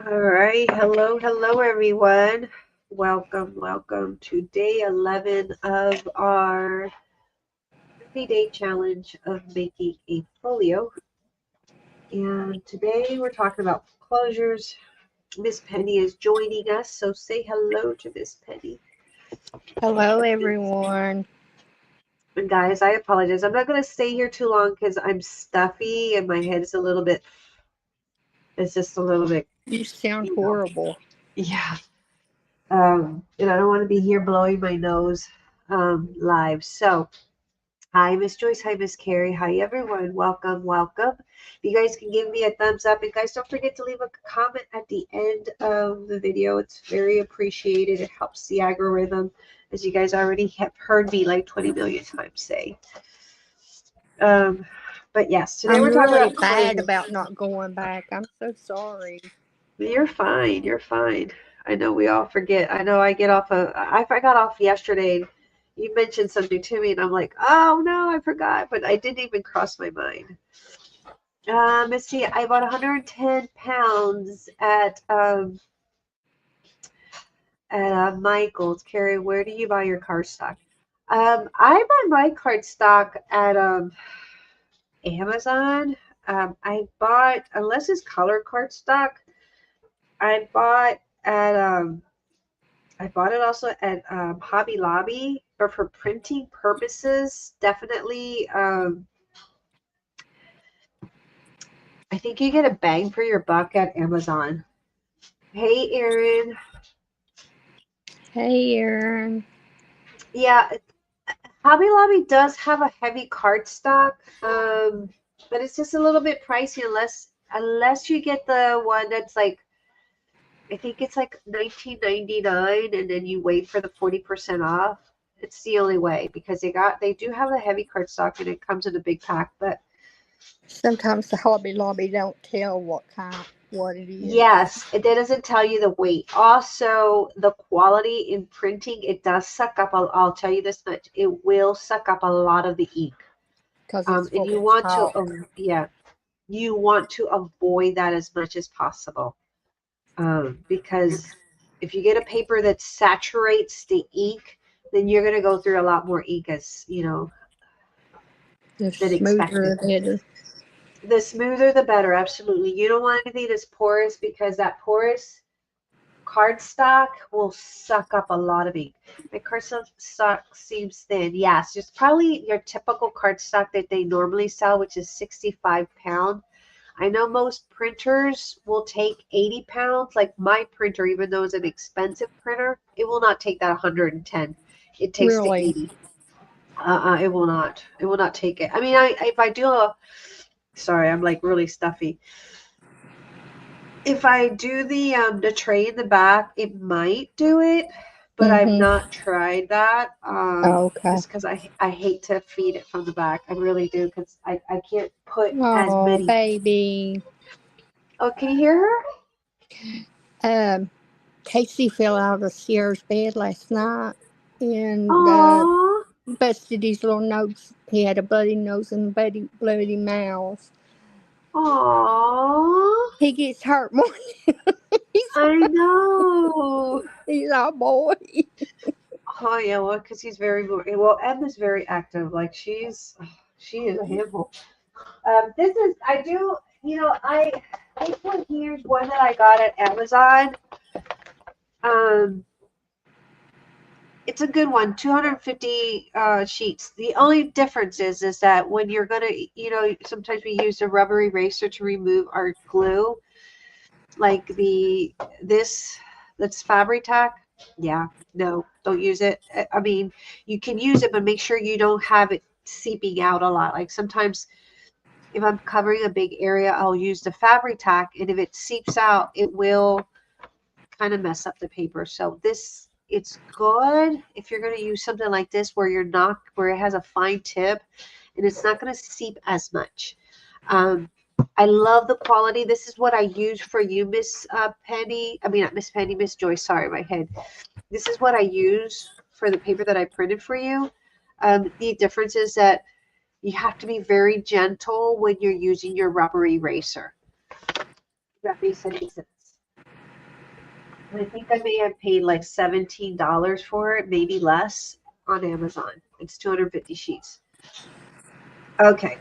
All right. Hello, everyone. Welcome to day 11 of our 30-day challenge of making a folio. And today we're talking about closures. Miss Penny is joining us, so say hello to Miss Penny. Hello, everyone. And guys, I apologize. I'm not going to stay here too long because I'm stuffy and my head is it's just a little bit, You sound you know, horrible. yeah. And I don't want to be here blowing my nose live. So, hi, Miss Joyce. Hi, Miss Carrie. Hi, everyone. Welcome. You guys can give me a thumbs up. And guys, don't forget to leave a comment at the end of the video. It's very appreciated. It helps the algorithm, as you guys already have heard me like 20 million times say. But yes, today I'm we're talking really about bad closure. about not going back. I'm so sorry. You're fine. You're fine. I know we all forget. I know I get off I got off yesterday. You mentioned something to me, and I'm like, oh no, I forgot, but I didn't even cross my mind. Let's see. I bought 110 pounds at Michael's. Carrie, where do you buy your cardstock? I buy my cardstock at Amazon. I bought, unless it's color cardstock, I bought at I bought it also at Hobby Lobby, but for printing purposes, definitely. I think you get a bang for your buck at Amazon. Hey, Erin. Hey, Aaron. Yeah, Hobby Lobby does have a heavy cardstock, but it's just a little bit pricey unless you get the one that's like I think it's like 19.99, and then you wait for the 40% off. It's the only way because they do have a heavy cardstock and it comes in a big pack, but Sometimes the Hobby Lobby don't tell what it is. yes, it doesn't tell you the weight. Also, the quality in printing, it does suck up. I'll tell you this much: it will suck up a lot of the ink. Because it's And full of chalk. yeah, you want to avoid that as much as possible. Because if you get a paper that saturates the ink, then you're going to go through a lot more ink as The than smoother expected. the better. The smoother, the better. Absolutely. You don't want anything that's porous because that porous cardstock will suck up a lot of ink. My cardstock seems thin. Yes, it's probably your typical cardstock that they normally sell, which is 65 pound. I know most printers will take 80 pounds. Like my printer, even though it's an expensive printer, it will not take that 110. It takes the Really. 80. It will not. It will not take it. I mean, if I do sorry, I'm like really stuffy. If I do the tray in the back, it might do it, but I've Mm-hmm. not tried that. Okay. Just because I hate to feed it from the back. I really do because I can't put as Oh, many. baby. Oh, can you hear her? Um, Casey fell out of Sierra's bed last night and Aww. busted his little nose. He had a bloody nose and bloody mouth. Aww. He gets hurt more. he's, I know. he's our boy. Oh yeah, well, because he's well. Emma's very active. Like she is a handful. This is I do. This one here's one that I got at Amazon. Um, it's a good one. 250 sheets. The only difference is that when you're gonna, sometimes we use a rubber eraser to remove our glue, like this that's Fabri-Tac. Yeah, no, don't use it. I mean, you can use it, but make sure you don't have it seeping out a lot. Like sometimes if I'm covering a big area, I'll use the Fabri-Tac, and if it seeps out, it will kind of mess up the paper. So it's good if you're going to use something like this where it has a fine tip and it's not going to seep as much. Um, I love the quality. This is what I use for you, Miss Penny. I mean, not Miss Penny, Miss Joyce. Sorry, my head. This is what I use for the paper that I printed for you. The difference is that you have to be very gentle when you're using your rubber eraser. That makes any sense. I think I may have paid like $17 for it, maybe less, on Amazon. It's 250 sheets. Okay.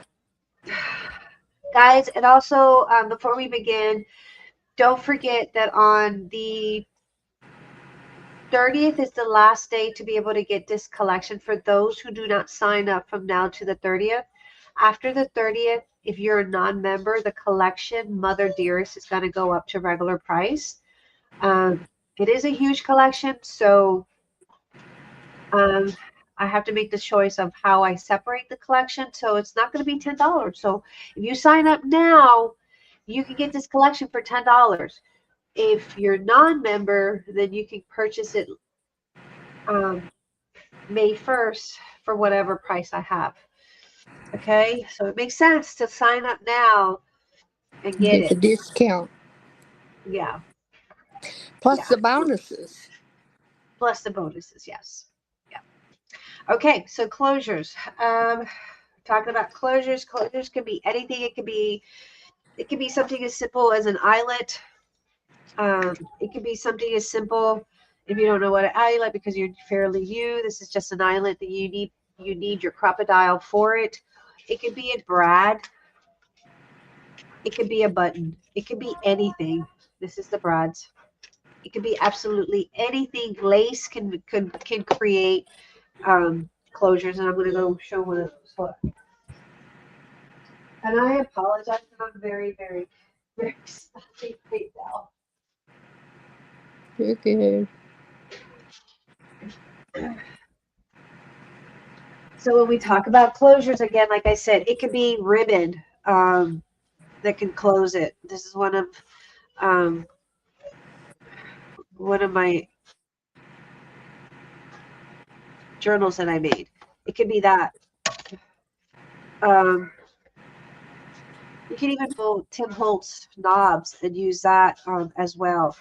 Guys, and also before we begin, don't forget that on the 30th is the last day to be able to get this collection for those who do not sign up from now to the 30th. After the 30th, if you're a non-member, the collection, Mother Dearest, is going to go up to regular price. It is a huge collection, so I have to make the choice of how I separate the collection. So it's not going to be $10. So if you sign up now, you can get this collection for $10. If you're non-member, then you can purchase it May 1st for whatever price I have. Okay, so it makes sense to sign up now and get Get the it. discount. Yeah, Plus yeah. the bonuses. Plus the bonuses, yes. Yeah. Okay, so closures. Talking about closures. Closures can be anything. It could be something as simple as an eyelet. It could be something as simple, if you don't know what an eyelet because you're fairly new, this is just an eyelet that you need your crocodile for it. It could be a brad. It could be a button. It could be anything. This is the brads. It could be absolutely anything. Lace can create closures, and I'm going to go show one of those. And I apologize if I'm very, very, very stuffy right now. You're good. So when we talk about closures, again, like I said, it could be ribbon that can close it. This is um, one of my journals that I made. It could be that. You can even pull Tim Holtz knobs and use that as well.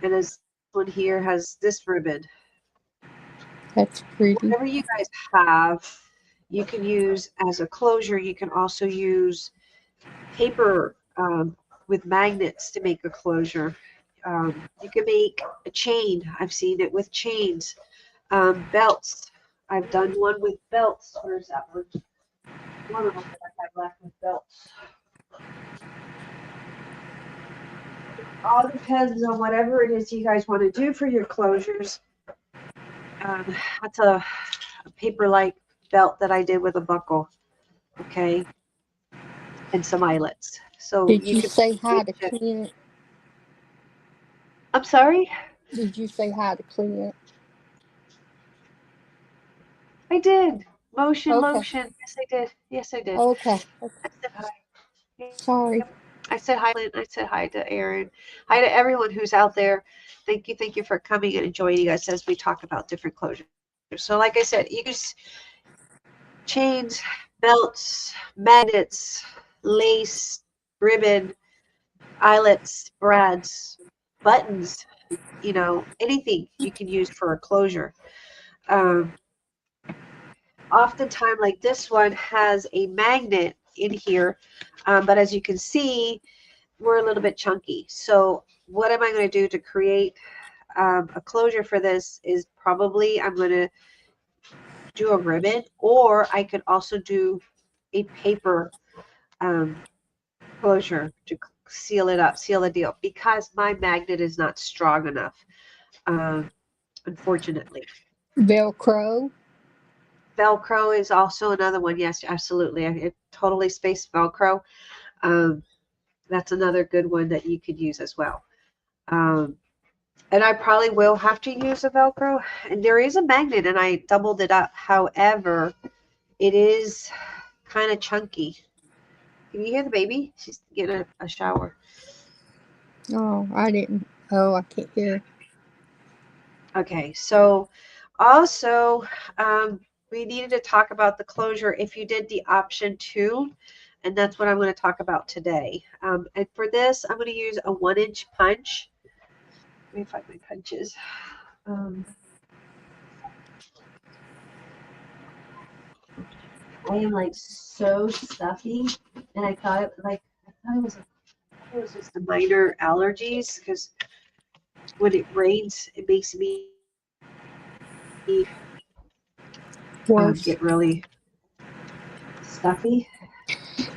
And this one here has this ribbon. That's pretty. Whatever you guys have, you can use as a closure. You can also use paper with magnets to make a closure. You can make a chain. I've seen it with chains. Belts. I've done one with belts. Where's that one? One of them that I have left with belts. All depends on whatever it is you guys want to do for your closures. That's a paper-like belt that I did with a buckle. Okay. And some eyelets. So Did you you can say how to switch it. clean it? I'm sorry? Did you say how to clean it? I did. Motion, Okay. lotion. Yes, I did. Yes, I did. Okay. I said hi. Sorry. Yep. I said hi, Lynn. I said hi to Aaron. Hi to everyone who's out there. Thank you for coming and joining us as we talk about different closures. So like I said, you use chains, belts, magnets, lace, ribbon, eyelets, brads, buttons, anything you can use for a closure. Oftentimes, like this one has a magnet in here, but as you can see, we're a little bit chunky. So what am I going to do to create a closure for this is probably I'm going to do a ribbon, or I could also do a paper closure to seal it up, seal the deal, because my magnet is not strong enough, unfortunately. Velcro. Velcro is also another one. Yes, absolutely. I totally spaced Velcro. That's another good one that you could use as well. And I probably will have to use a Velcro. And there is a magnet, and I doubled it up. However, it is kind of chunky. Can you hear the baby? She's getting a shower. Oh, I didn't. Oh, I can't hear. Okay, so also we needed to talk about the closure if you did the option 2, and that's what I'm going to talk about today. And for this, I'm going to use a 1-inch punch. Let me find my punches. I am like so stuffy, and I thought it was just a minor allergies because when it rains, it makes me Worse. get really stuffy.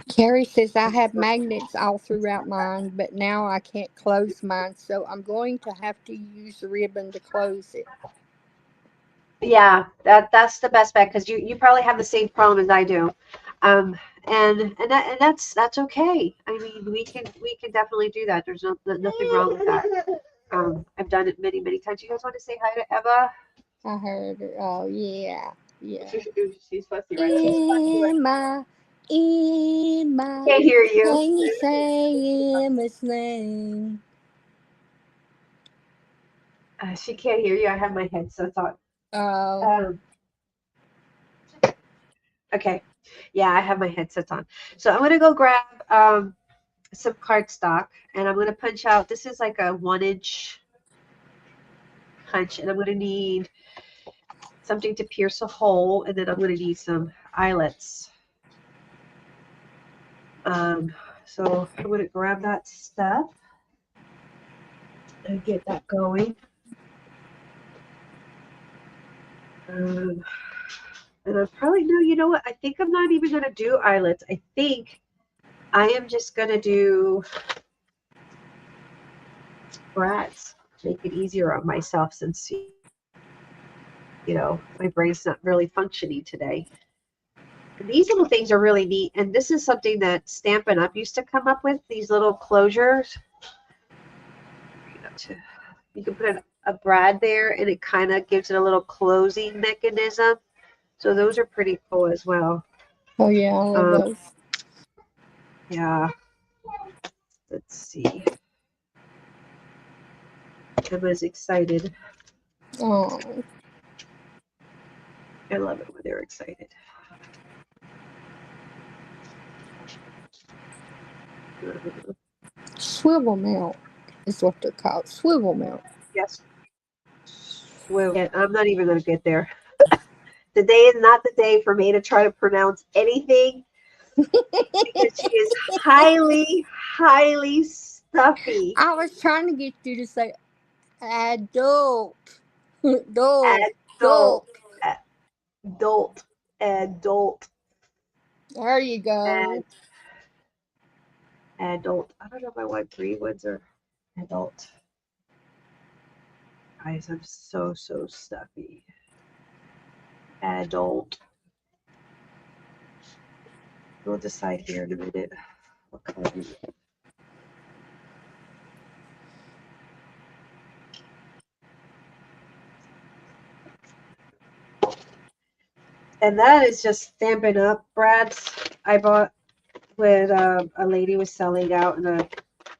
Carrie says I have So, magnets all throughout mine, but now I can't close mine, so I'm going to have to use the ribbon to close it. yeah, that's the best bet because you probably have the same problem as I do, um, and that's okay. I mean, we can definitely do that. There's nothing wrong with that. I've done it many times. You guys want to say hi to Emma? I heard her. Oh, yeah. Yeah. She's fussy, right? Emma, Emma, Can't hear you. can you say Emma's name? She can't hear you. I have my headsets on. Oh, Um, okay. Yeah, I have my headsets on. So I'm gonna go grab some cardstock and I'm gonna punch out. This is like a 1 inch punch, and I'm gonna need something to pierce a hole, and then I'm gonna need some eyelets. Um, so I'm gonna grab that stuff and get that going. Um, and I'm probably no, you know what? I think I'm not even gonna do eyelets. I think I am just gonna do brats. Make it easier on myself since my brain's not really functioning today. And these little things are really neat, and this is something that Stampin' Up used to come up with. These little closures. You can put a brad there, and it kind of gives it a little closing mechanism. So those are pretty cool as well. oh yeah, I love Um, those. yeah. Let's see. Emma's excited. Oh, I love it when they're excited. swivel milk is what they're called. Swivel milk. Yes. Well, I'm not even going to get there. Today is not the day for me to try to pronounce anything because she is highly stuffy. I was trying to get you to say adult. Adult. Adult, Adult. adult, adult, There you go. adult. I don't know if I want green ones or adult. Guys, I'm so stuffy. Adult. We'll decide here in a minute what color we want. And that is just Stampin' Up brads I bought when a lady was selling out in a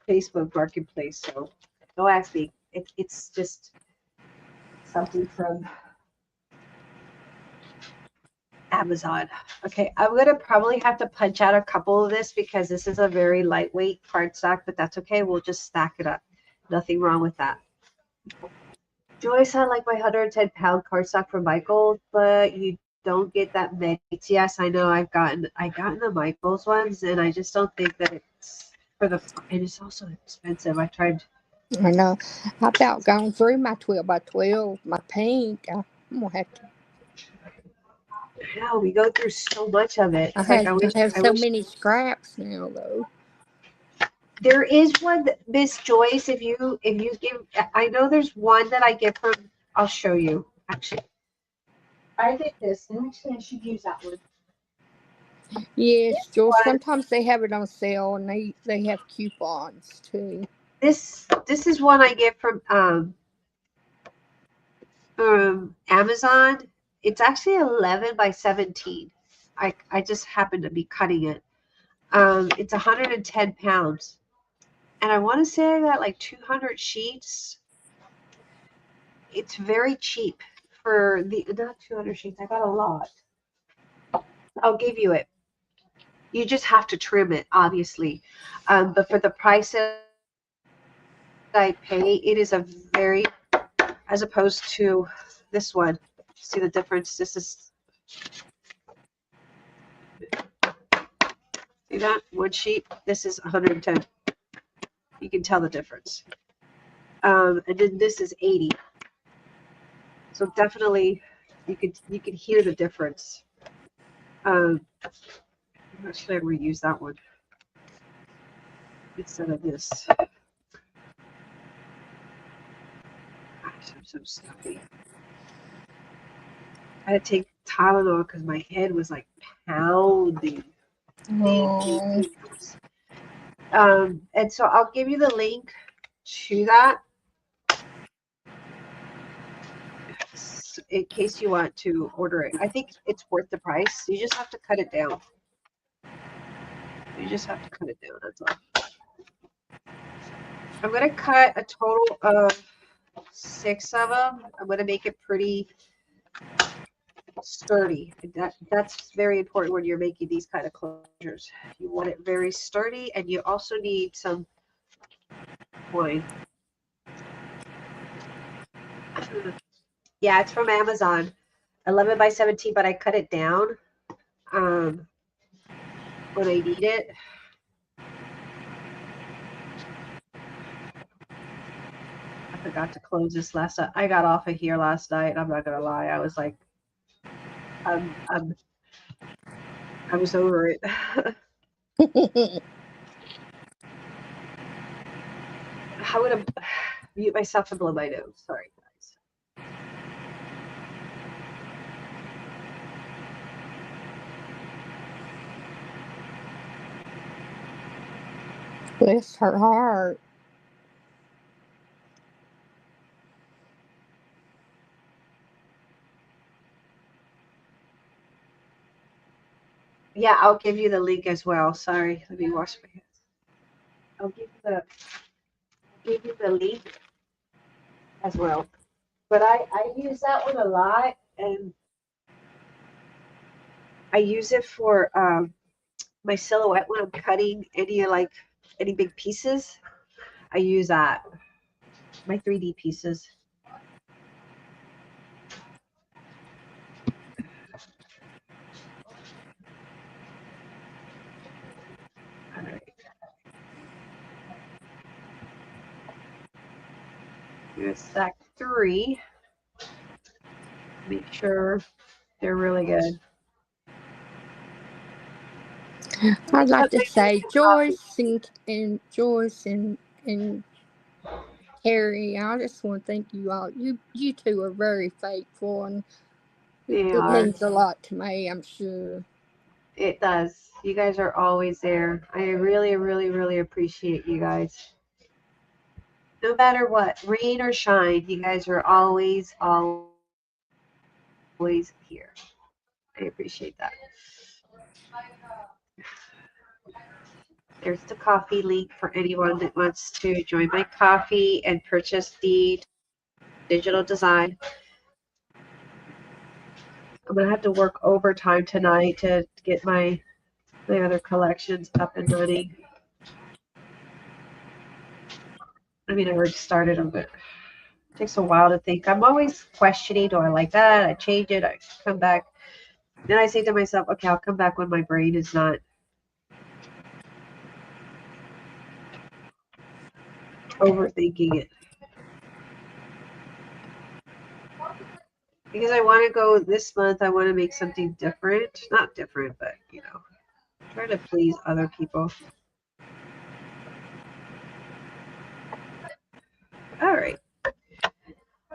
Facebook marketplace. So don't ask me. It's just something from Amazon. Okay, I'm gonna probably have to punch out a couple of this because this is a very lightweight cardstock, but that's okay. We'll just stack it up. Nothing wrong with that. Joyce, I like my 110-pound cardstock from Michaels, but you don't get that many. Yes, I know. I gotten the Michaels ones, and I just don't think that it's and it's also expensive. I tried. I know. I about gone through my 12 by 12, my pink. I'm gonna have to. No, we go through so much of it. I Like have I I wish, have I so wish many scraps now though. there is one, Miss Joyce. If you give, I know there's one that I get from. I'll show you. Actually, I get this, and actually I should use that one. Yes, This Joel. one, Sometimes they have it on sale, and they have coupons too. this is one I get from Amazon. It's actually 11 by 17. I just happen to be cutting it. It's 110 pounds, and I want to say I got like 200 sheets. It's very cheap for the not 200 sheets. I got a lot. I'll give you it. You just have to trim it, obviously. But for the price that I pay, it is a very, as opposed to this one. See the difference? This is, see that? One sheet. This is 110. You can tell the difference. And then this is 80. So definitely you could hear the difference. Actually, I reuse that one instead of this. Gosh, I'm so stuffy. I had to take Tylenol because my head was like pounding. Oh, And so I'll give you the link to that in case you want to order it. I think it's worth the price. You just have to cut it down. You just have to cut it down. That's all. I'm going to cut a total of 6 of them. I'm going to make it pretty sturdy. That's very important when you're making these kind of closures. You want it very sturdy, and you also need some twine. Yeah, it's from Amazon. 11 by 17, but I cut it down when I need it. I forgot to close this last night. I got off of here last night. I'm not gonna lie. I was like, I was over it. How would I mute myself and blow my nose? Sorry, guys. bless her heart. Yeah, I'll give you the link as well. Sorry, let me wash my hands. I'll give you the link as well. But I use that one a lot, and I use it for my silhouette when I'm cutting any big pieces. I use that. My 3D pieces. All right. Here's stack 3. Make sure they're really good. I'd like to say Joyce and Joyce and Harry, I just want to thank you all. You two are very faithful, and They it are. means a lot to me, I'm sure. It does. You guys are always there. I really, really, really appreciate you guys. No matter what, rain or shine, you guys are always here. I appreciate that. There's the coffee link for anyone that wants to join my coffee and purchase the digital design. I'm gonna have to work overtime tonight to get my other collections up and running. I mean, I already started them, but it takes a while to think. I'm always questioning, do I like that? I change it, I come back. Then I say to myself, okay, I'll come back when my brain is not overthinking it. Because I want to go this month, I want to make something different. Not different, but, try to please other people. All right.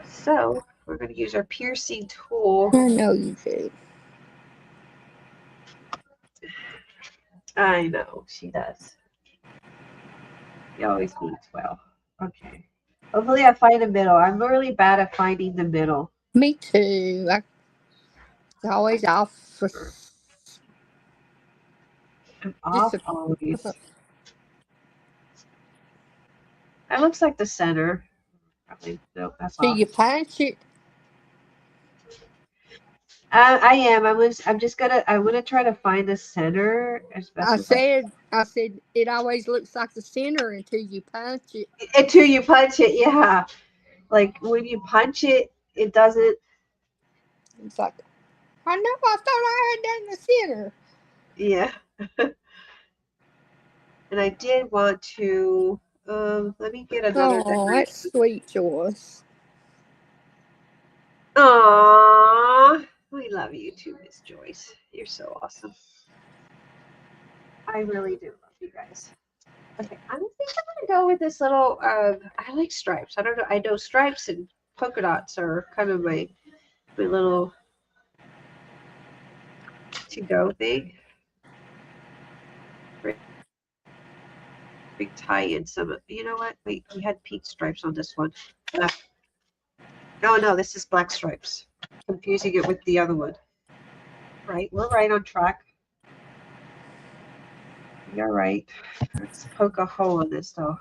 So we're going to use our piercing tool. I know you do. I know, she does. She always means well. Okay. Hopefully I find a middle. I'm really bad at finding the middle. Me too. I'm always off for I'm off always. That looks like the center. Probably. Nope, that's Do off. you punch it? I am. I'm just gonna. I'm gonna try to find the center as best as I said it always looks like the center until you punch it. until you punch it. Yeah, like when you punch it, it doesn't. It's like, I know, I thought I had done the center. Yeah. And I did want to. Let me get another Oh, decoration. that's sweet, Joyce. Aww, we love you too, Miss Joyce. You're so awesome. I really do love you guys. Okay, I think I'm gonna go with this little. I like stripes. I don't know. I know stripes and polka dots are kind of my little to go thing. Big tie in some. You know what? Wait, we had pink stripes on this one. Oh no, this is black stripes. Confusing it with the other one. Right, we're right on track. You're right. Let's poke a hole in this though.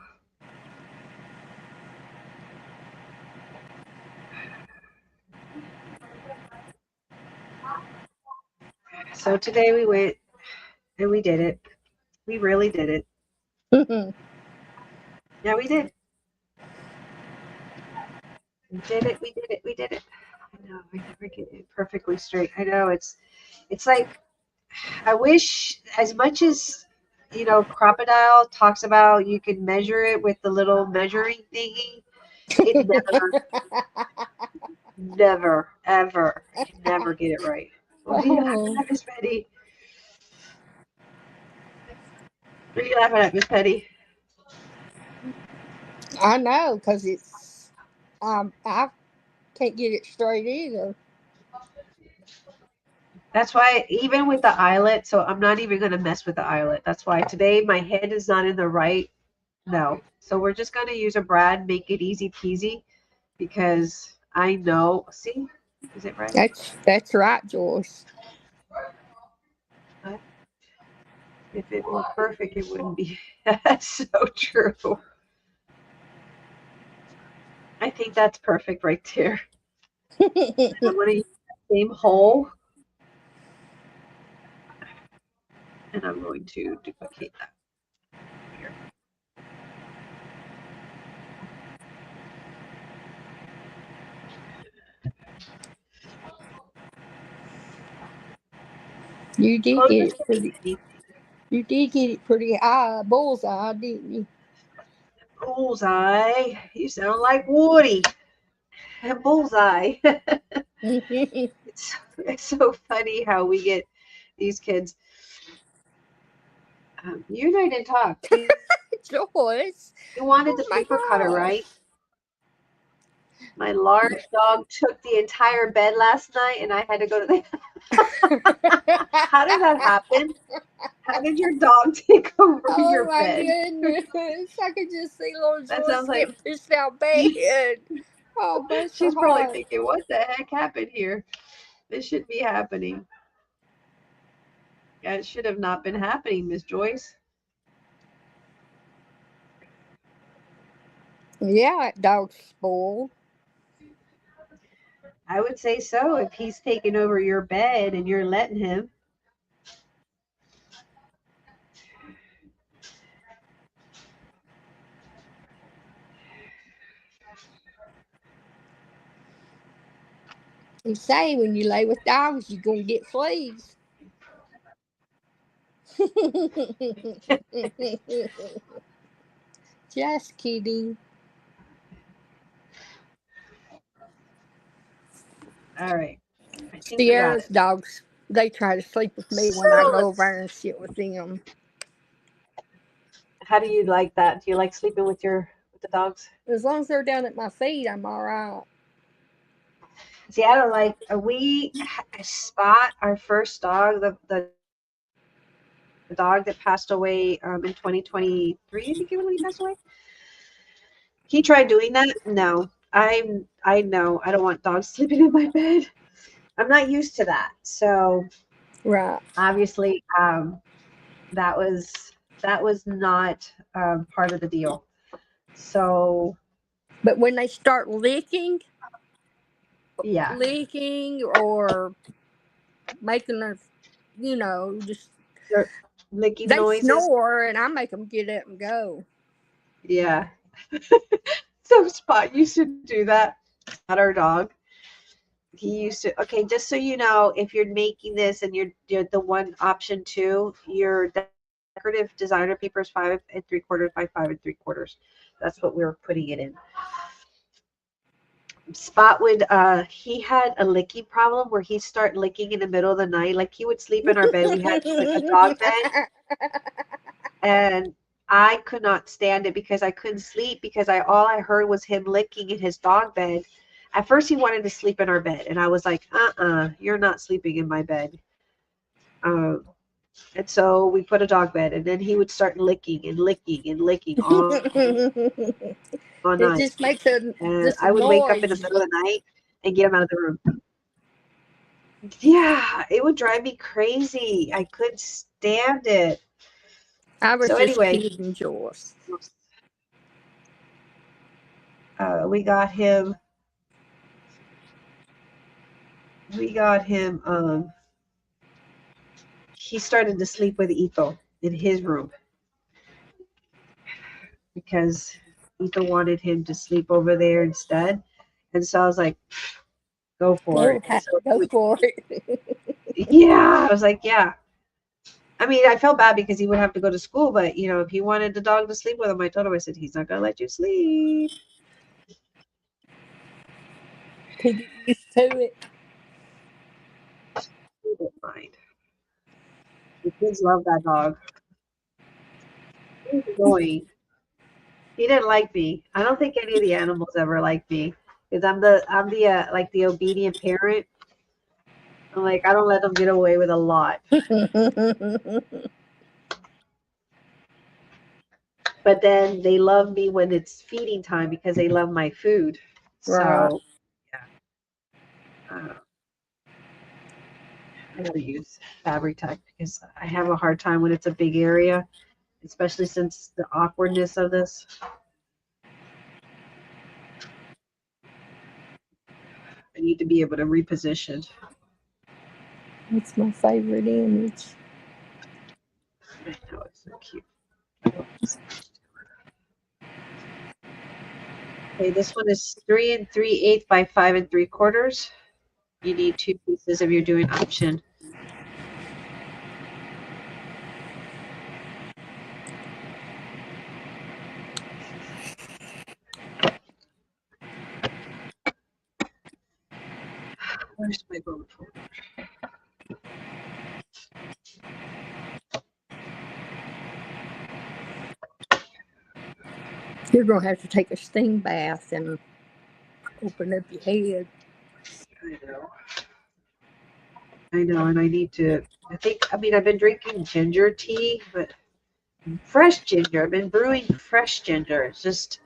So today we went and we did it. We really did it. Yeah, we did. We did it. We did it. We did it. I know. I never get it perfectly straight. I know it's like I wish as much as Crocodile talks about you can measure it with the little measuring thingy. It never, ever, I can never get it right. What are you laughing at, Miss Betty? What are you laughing at, Miss Betty? I know, because it's I can't get it straight either. That's why even with the eyelet, so I'm not even going to mess with the eyelet. That's why today my head is not in the right. No. So we're just going to use a brad, make it easy peasy because I know. See? Is it right? That's right, Joyce. If it were perfect, it wouldn't be. That's so true. I think that's perfect right there. I'm going to use the same hole. And I'm going to duplicate that here. You did Close get this it pretty. easy. You did get it pretty high, bullseye, didn't you? Bullseye. You sound like Woody. Bullseye. It's so funny how we get these kids. You and I didn't talk. Joyce. You wanted the Oh my paper cutter, gosh. right? My large dog took the entire bed last night, and I had to go to the. How did that happen? How did your dog take over Oh your my bed? goodness. I could just see little That Joyce sounds like get pushed out bed. Oh, bless her she's probably heart. thinking, "What the heck happened here? This shouldn't be happening." Yeah, it should have not been happening, Miss Joyce. Yeah, that dog's spoiled. I would say so if he's taking over your bed and you're letting him. You say when you lay with dogs, you're going to get fleas. Just kidding. All right. I think we got Sierra's it. dogs, they try to sleep with me when I So go over and sit with them. how do you like that? Do you like sleeping with the dogs? As long as they're down at my feet, I'm all right. See, I don't like. We Spot, our first dog, the dog that passed away in 2023. I think it was when he passed away. He tried doing that. No, I know I don't want dogs sleeping in my bed. I'm not used to that. So Right. obviously, that was not part of the deal. So But when they start licking yeah, or making their, just they're licking they noises. snore and I make them get up and go. Yeah. So Spot used to do that. Not our dog. He used to. Okay, just so you know, if you're making this and you're the one option two, your decorative designer paper is 5 3/4 by 5 3/4. That's what we were putting it in. Spot would he had a licking problem where he'd start licking in the middle of the night. Like he would sleep in our bed. We had like a dog bed, and I could not stand it because I couldn't sleep because I all I heard was him licking in his dog bed. At first he wanted to sleep in our bed, and I was like, you're not sleeping in my bed. Um, and so we put a dog bed, and then he would start licking and licking and licking all It night. just makes And this I would wake up in the noise. middle of the night and get him out of the room. Yeah, it would drive me crazy. I couldn't stand it. I was So just anyway, kidding, Joyce. we got him. He started to sleep with Ito in his room because Ito wanted him to sleep over there instead. And so I was like, go for it. And so Go for it. yeah, I was like, yeah. I mean, I felt bad because he would have to go to school, but if he wanted the dog to sleep with him, I told him, I said, he's not gonna let you sleep. To get used to it. He didn't mind. The kids love that dog. He was annoying. He didn't like me. I don't think any of the animals ever liked me because I'm the like the obedient parent. I'm like I don't let them get away with a lot. But then they love me when it's feeding time because they love my food. Right. So yeah, I gotta use fabric tech because I have a hard time when it's a big area, especially since the awkwardness of this. I need to be able to reposition. It's my favorite image. I know it's so cute. Okay, this one is 3 3/8 by 5 3/4. You need 2 pieces if you're doing option. Where's my bone folder? You're going to have to take a steam bath and open up your head. I know, and I need to. I mean, I've been drinking ginger tea, but fresh ginger. I've been brewing fresh ginger. It's just,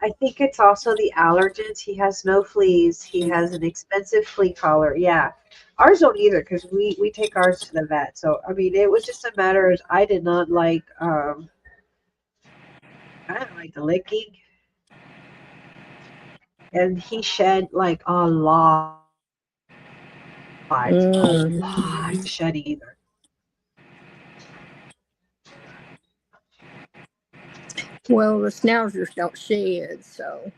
I think it's also the allergens. He has no fleas. He has an expensive flea collar. Yeah, ours don't either because we take ours to the vet. So I mean, it was just a matter of I did not like I didn't like the licking, and he shed like a lot. A lot shedding either. Well, the schnauzers don't shed, so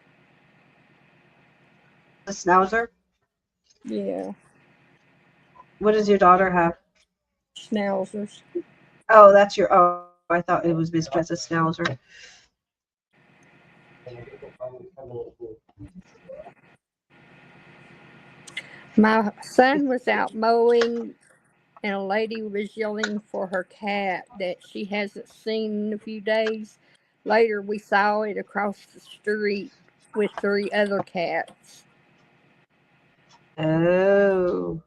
The schnauzer. yeah, What does your daughter have? schnauzers. Oh, that's your. Oh, I thought it was Miss Jess' schnauzer. My son was out mowing, and a lady was yelling for her cat that she hasn't seen in a few days. Later, we saw it across the street with 3 other cats. Oh,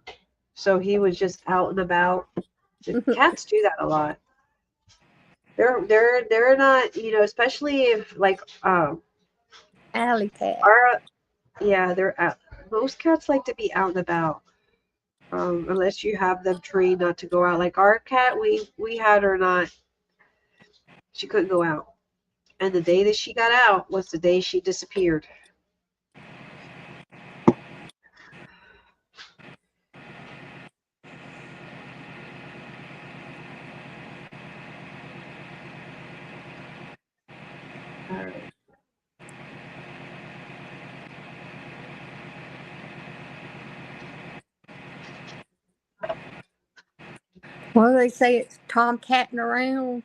so he was just out and about. The cats do that a lot. They're not, especially if like Alley cat. our yeah, they're out. Most cats like to be out and about. Unless you have them trained not to go out. Like our cat, we had her not. She couldn't go out, and the day that she got out was the day she disappeared. All right. Well, they say it's tomcatting around.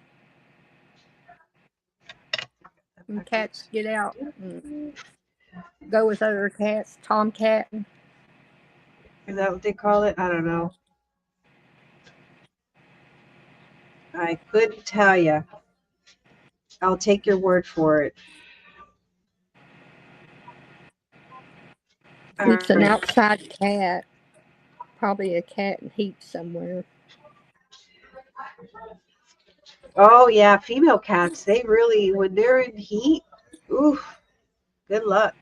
And cats get out and go with other cats. Tomcatting. Is that what they call it? I don't know. I couldn't tell you. I'll take your word for it. It's an Alright. outside cat. Probably a cat in heat somewhere. Oh yeah, female cats. They really, when they're in heat, oof, good luck.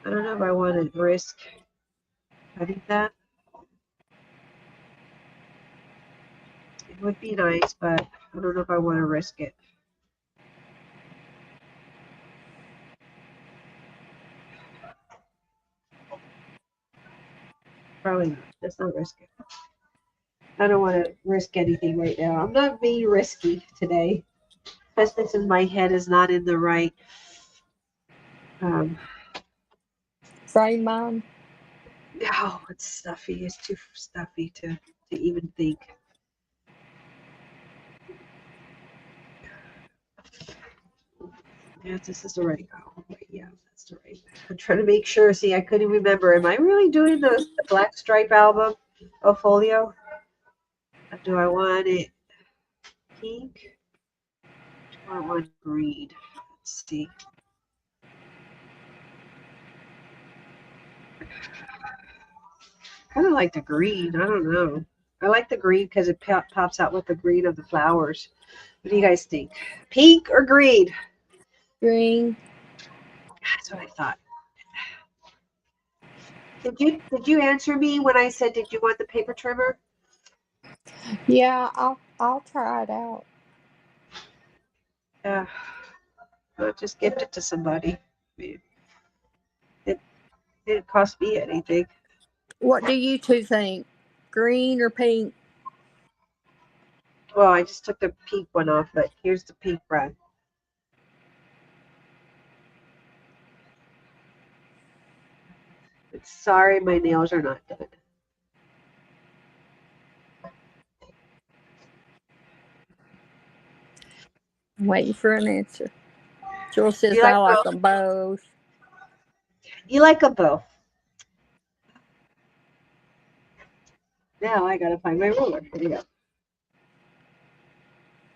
I don't know if I want to risk cutting that. It would be nice, but I don't know if I want to risk it. Probably not. Let's not risk it. I don't want to risk anything right now. I'm not being risky today, especially since my head is not in the right Frame mine. oh, it's stuffy. It's too stuffy to even think. Yeah, this is the right. Oh, yeah, that's the right. I'm trying to make sure. See, I couldn't remember. Am I really doing the Black Stripe album of Folio? Or do I want it pink? Or I want green? Let's see. Kind of like the green. I don't know. I like the green because it pops out with the green of the flowers. What do you guys think? Pink or green? Green. That's what I thought. Did you answer me when I said did you want the paper trimmer? Yeah, I'll try it out. Yeah. I'll just gift it to somebody. It didn't cost me anything. What do you two think? Green or pink? Well, I just took the pink one off, but here's the pink brand. But sorry, my nails are not done. I'm waiting for an answer. Joel says You I like like both? them both. You like them both. Now I gotta find my ruler. Here we go.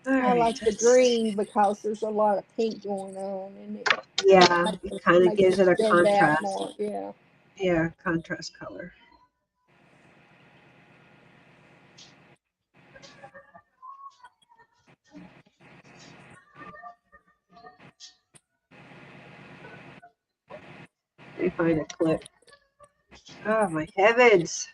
All I right, like the let's see. green because there's a lot of pink going on, and it Yeah, makes it it, kind of makes gives it it a stand out contrast. more. Yeah. Yeah, contrast color. Let me find a clip. Oh my heavens!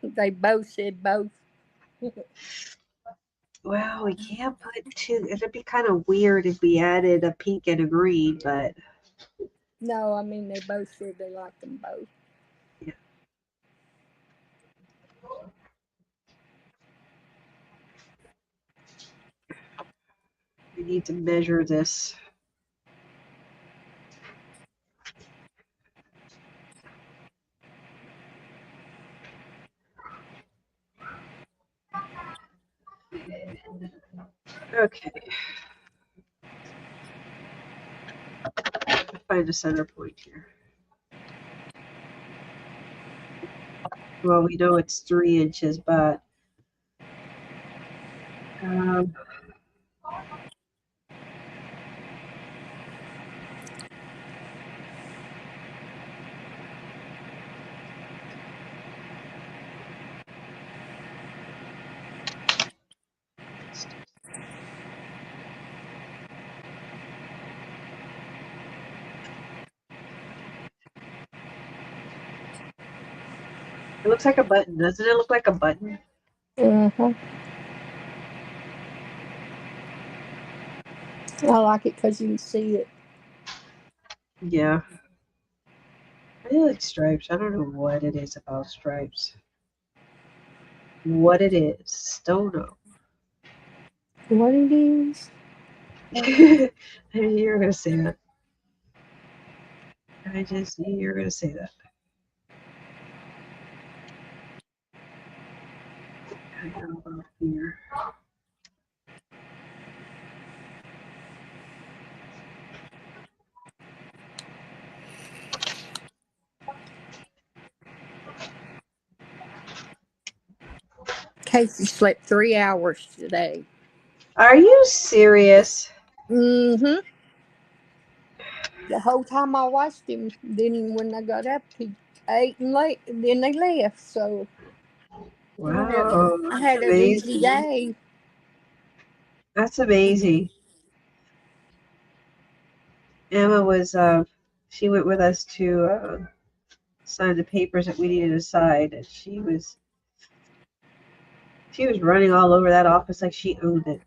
They both said both. Well, we can't put two. It'd be kind of weird if we added a pink and a green, but No, I mean they both said they like them both. yeah. We need to measure this. Okay. Find a center point here. Well, we know it's 3 inches, but it looks like a button. Doesn't it look like a button? Uh-huh. I like it because you can see it. Yeah. I like stripes. I don't know what it is about stripes. What it is. Don't know. What it is? You're gonna say that. I just knew you were going to say that. I go up here. Casey slept 3 hours today. Are you serious? Mm-hmm. The whole time I watched him, then when I got up, he ate and late, and then they left. So Wow, I that's had a busy amazing. day. That's amazing. Emma was, she went with us to sign the papers that we needed to sign, and she was running all over that office like she owned it.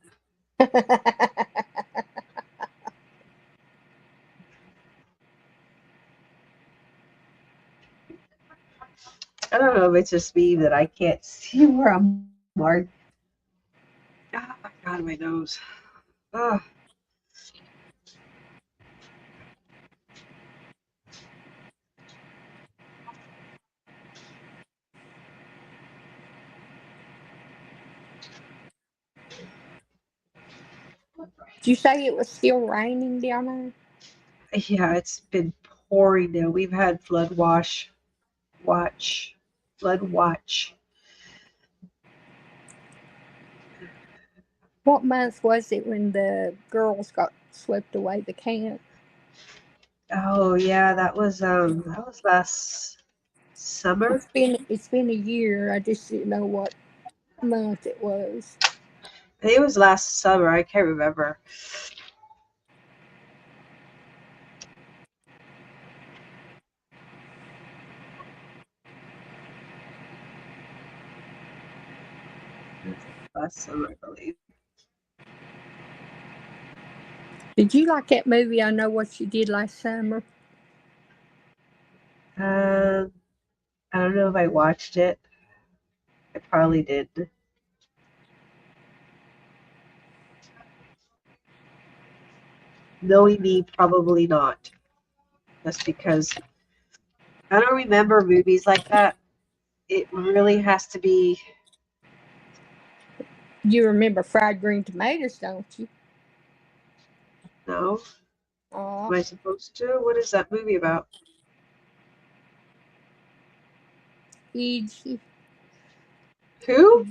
I don't know if it's just me that I can't see where I'm marked. Oh my God, my nose. Oh. Did you say it was still raining down there? Yeah, it's been pouring now. We've had flood watch. What month was it when the girls got swept away? The camp. Oh yeah, that was last summer. It's been a year. I just didn't know what month it was. I think it was last summer. I can't remember. Last summer, I believe. Did you like that movie? I Know What You Did Last Summer. Um, I don't know if I watched it. I probably did. Knowing me, probably not. That's because I don't remember movies like that. It really has to be. You remember Fried Green Tomatoes, don't you? No, Aw. am I supposed to? What is that movie about? He, Who?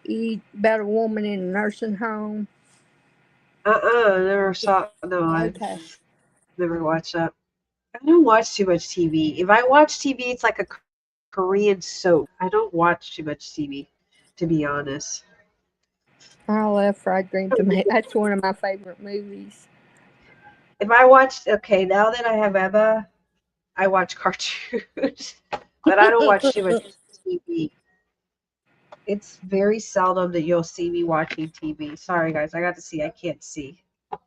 he about a woman in a nursing home. Never saw. No, I Okay. never watched that. I don't watch too much TV. If I watch TV, it's like a Korean soap. I don't watch too much TV, to be honest. I love Fried Green Tomatoes. That's one of my favorite movies. If I watch, okay, now that I have Emma, I watch cartoons, but I don't watch too much TV. It's very seldom that you'll see me watching TV. Sorry, guys, I got to see. I can't see. I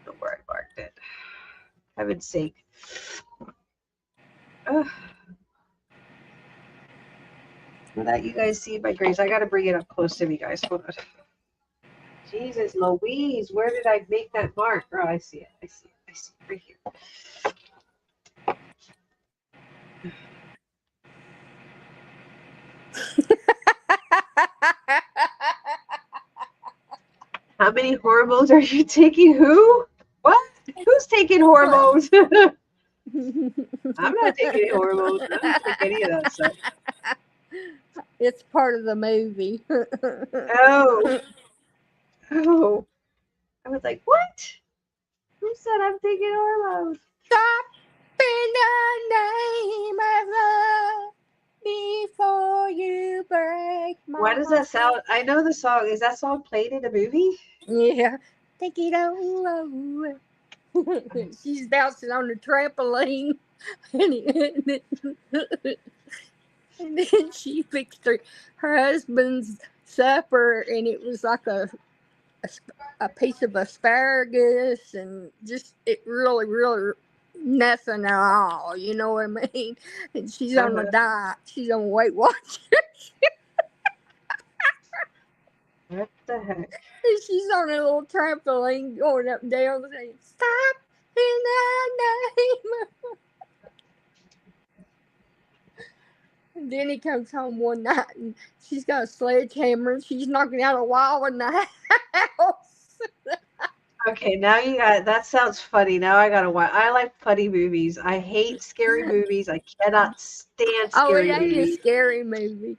don't know where I marked it. Heaven's sake. Ugh. Without you guys see my grades, I got to bring it up close to me, guys. Hold on. Jesus Louise, where did I make that mark? Oh, I see it. I see it. I see it right here. How many hormones are you taking? Who? What? Who's taking hormones? I'm not taking any hormones. I don't take any of that stuff. It's part of the movie. Oh. Oh. I was like, what? Who said I'm taking hormones? Stop in the name of love before you break my Why does that sound? I know the song. Is that song played in a movie? Yeah, take it all over. She's bouncing on the trampoline, and then she fixed her husband's supper, and it was like a piece of asparagus, and just it really nothing at all. You know what I mean? And she's on a diet. She's on Weight Watchers. What the heck? She's on a little trampoline going up and down saying, stop in my name. And then he comes home one night and she's got a sledgehammer and she's knocking out a wall in the house. Okay, now you got that sounds funny. Now I gotta watch. I like funny movies. I hate scary movies. I cannot stand Oh, it scary ain't a movies. scary movie.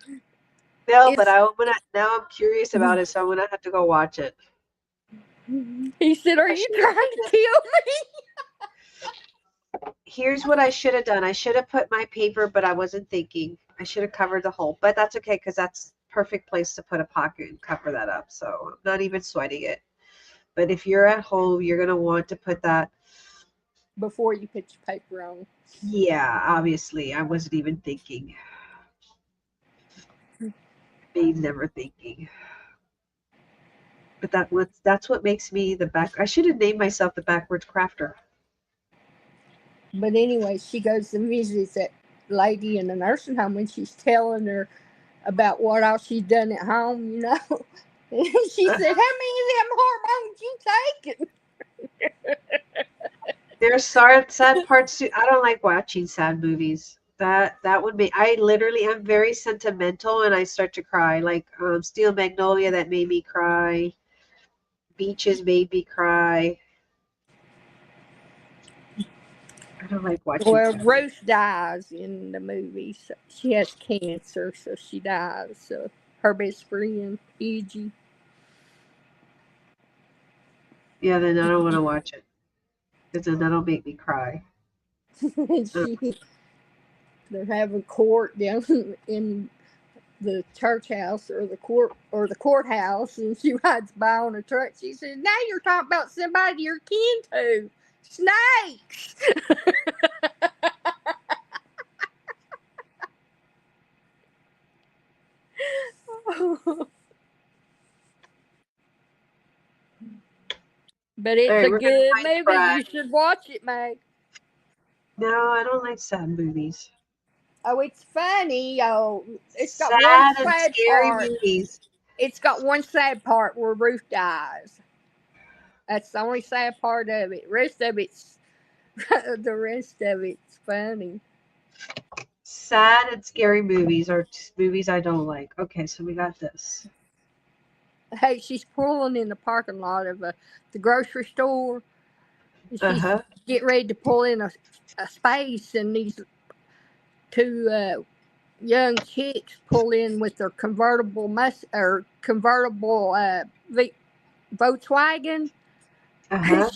No, but It's now I'm curious about it, so I'm gonna have to go watch it. he said, "Are I you should have trying put to the, kill here's what I should have done. I should have put my paper, but I wasn't thinking. I should have covered the hole, but that's okay because that's perfect place to put a pocket and cover that up. So I'm not even sweating it. But if you're at home, you're gonna want to put that. before you put your paper on?" Yeah, obviously, I wasn't even thinking. Me never thinking. But that's what makes me the back. I should have named myself the backwards crafter. But anyway, she goes and visits that lady in the nursing home and she's telling her about what all she's done at home, you know. And she said, "How many of them hormones you taking?" There's sad parts too. I don't like watching sad movies. That would be. I literally am very sentimental and I start to cry. Like Steel Magnolia that made me cry. Beaches made me cry. I don't like watching Well, sad movies. Ruth dies in the movie. So she has cancer, so she dies. So her best friend, Iggy. Yeah, then I don't want to watch it because then that'll make me cry. And they're having court down in the church house or the courthouse, and she rides by on a truck. She says, "Now you're talking about somebody you're kin to, snakes." But All it's right, a we're gonna good find movie. Brad. You should watch it, Meg. No, I don't like sad movies. Oh, it's funny. Oh, it's got one Sad and sad scary part. movies. It's got one sad part where Ruth dies. That's the only sad part of it. The rest of it's funny. Sad and scary movies are movies I don't like. Okay, so we got this. Hey, she's pulling in the parking lot of the grocery store. And she's Uh-huh. getting ready to pull in a space, and these two young chicks pull in with their convertible Volkswagen. Uh-huh.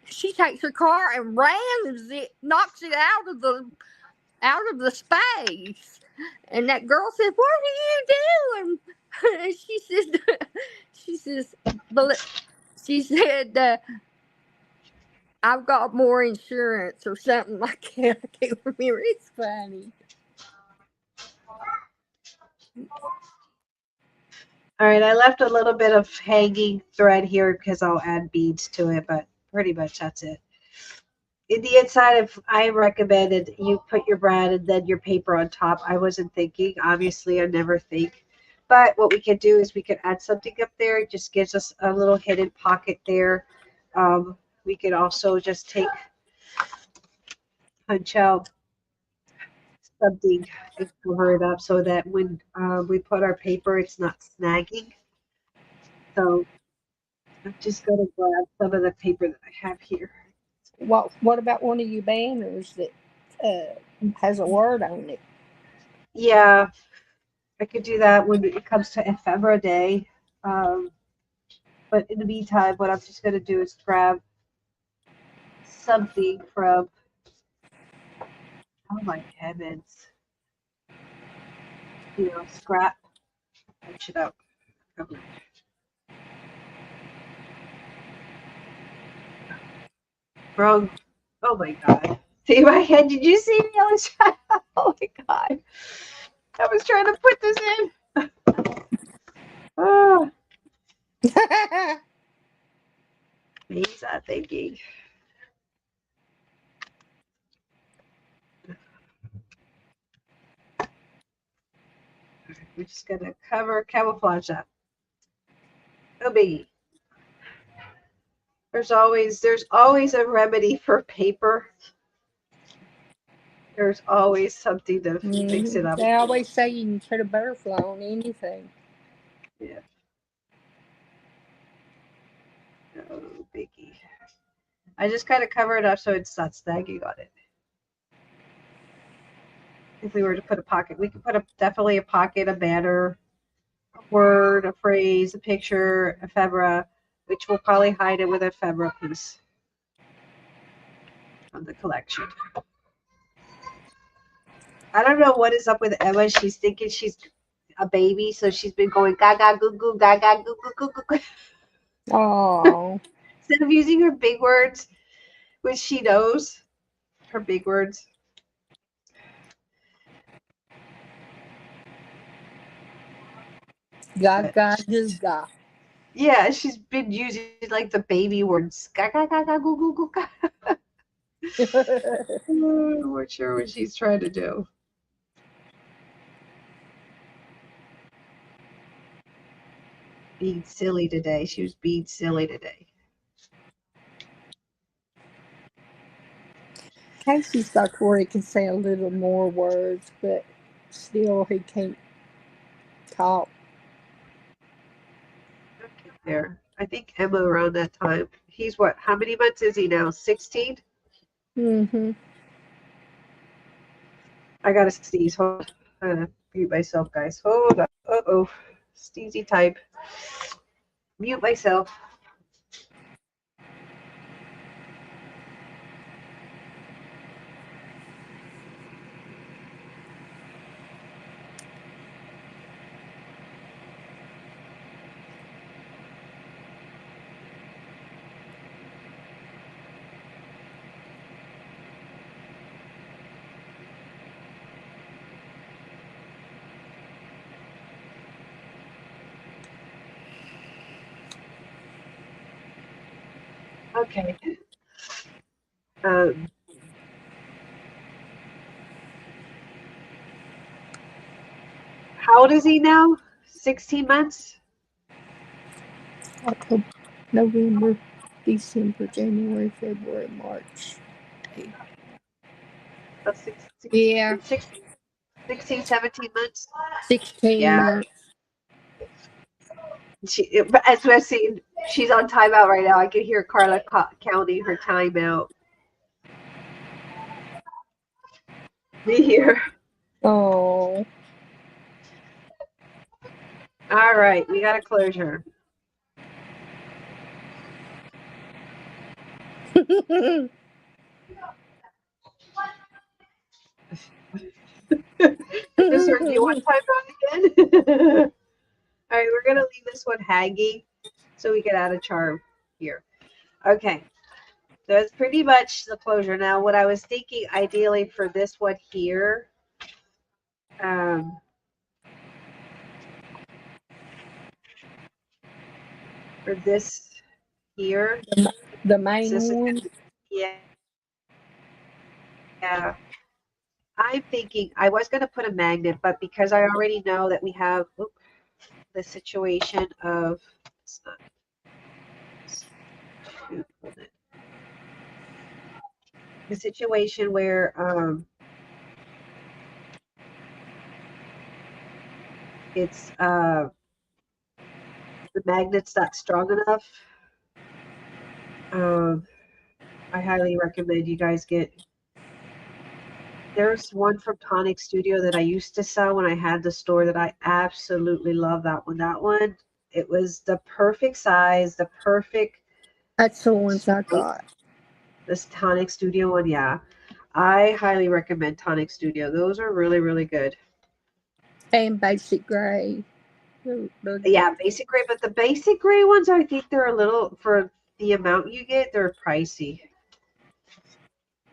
She takes her car and rams it, knocks it out of the space. And that girl says, "What are you doing?" And she says, she said, "I've got more insurance," or something like that. I can't remember. It's funny. All right, I left a little bit of hanging thread here because I'll add beads to it, but pretty much that's it. In the inside of, I recommended you put your brand and then your paper on top. I wasn't thinking. Obviously, I never think. But what we could do is we could add something up there. It just gives us a little hidden pocket there. We could also just punch out something and cover it up so that when we put our paper, it's not snagging. So I'm just going to grab some of the paper that I have here. What about one of your banners that has a word on it? Yeah, I could do that when it comes to ephemera day. Um, but in the meantime, what I'm just going to do is grab something from, oh my heavens, scrap. Punch it out. Wrong. Oh my god. See my head? Did you see me? I was trying. Oh my god. I was trying to put this in. Oh, he's not thinking. We're just gonna camouflage that. No biggie. There's always a remedy for paper. There's always something to fix it up. They always say you can put a butterfly on anything. Yeah. Oh, biggie. I just kind of cover it up so it's not snagging on it. If we were to put a pocket, we could put definitely a pocket, a banner, a word, a phrase, a picture, ephemera, which we'll probably hide it with an ephemera piece of the collection. I don't know what is up with Emma. She's thinking she's a baby, so she's been going gaga goo goo gaga goo goo goo goo. Oh. Instead of using her big words, which she knows, her big words. Gaga gaga. Yeah, she's been using like the baby words. Gaga gaga goo goo goo gaga. I'm not sure what she's trying to do. Being silly today. She was being silly today. Casey's got to where he can say a little more words, but still he can't talk. Okay, there. I think Emma around that time. He's what? How many months is he now? 16? Mm-hmm. I gotta sneeze. Hold on. I'm gonna mute myself, guys. Hold on. Uh-oh. Sneezy type. Mute myself. Okay. How old is he now? 16 months? October, November, December, January, February, March. About Yeah, 16, 17 months? 16 Yeah. months. As we've seen, she's on timeout right now. I can hear Carla counting her timeout. Me here. Oh. All right, we got a closure. Just heard you one time again. All right, we're gonna leave this one hanging so we can add a charm here. Okay, that's pretty much the closure. Now, what I was thinking, ideally for this one here, for this here, The main one. Yeah. Yeah. I'm thinking I was going to put a magnet, but because I already know that we have the situation of it's not, shoot, hold it. The situation where it's the magnet's not strong enough. I highly recommend you guys get. There's one from Tonic Studio that I used to sell when I had the store that I absolutely love that one. That one, it was the perfect size, the perfect. That's the ones I got. This Tonic Studio one, yeah. I highly recommend Tonic Studio. Those are really, really good. And basic gray. Yeah, basic gray, but the basic gray ones, I think they're a little, for the amount you get, they're pricey.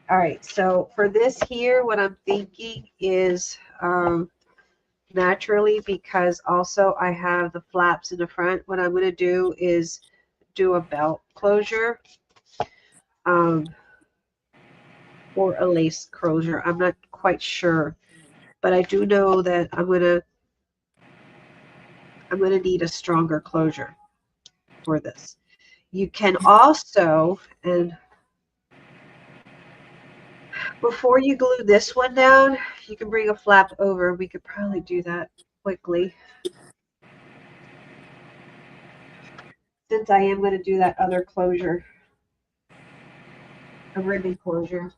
All right, so for this here, what I'm thinking is naturally, because also I have the flaps in the front, what I'm going to do is do a belt closure or a lace closure. I'm not quite sure, but I do know that I'm going to need a stronger closure for this. You can also, and before you glue this one down, you can bring a flap over. We could probably do that quickly. Since I am going to do that other closure, a ribbon closure.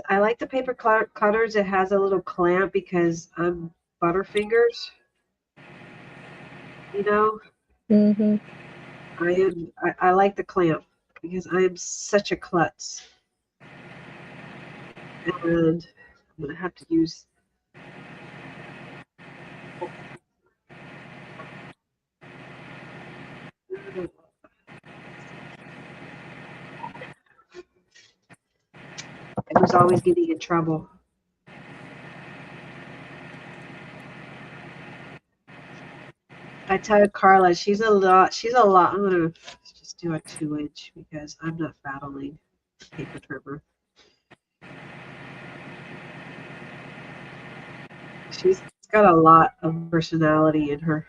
I like the paper cutters. It has a little clamp because I'm butterfingers. You know, Mm-hmm. I like the clamp because I am such a klutz, and I'm gonna have to use. I was always getting in trouble. I tell Carla, she's a lot. I'm gonna just do a 2-inch because I'm not battling paper trimmer. She's got a lot of personality in her.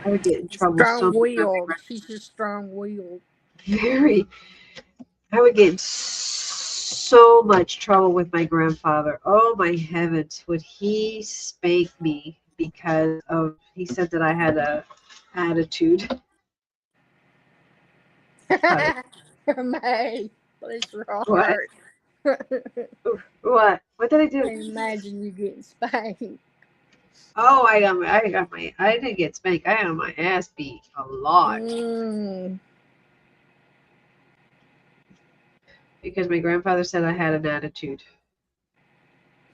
I would get in trouble so Strong-willed. She's just strong-willed. very. I would get in so much trouble with my grandfather. Oh my heavens, would he spank me because of he said that I had a attitude. May, bless your What? heart. What? What did I do? I imagine you getting spanked. Oh, I didn't get spanked. I got my ass beat a lot because my grandfather said I had an attitude.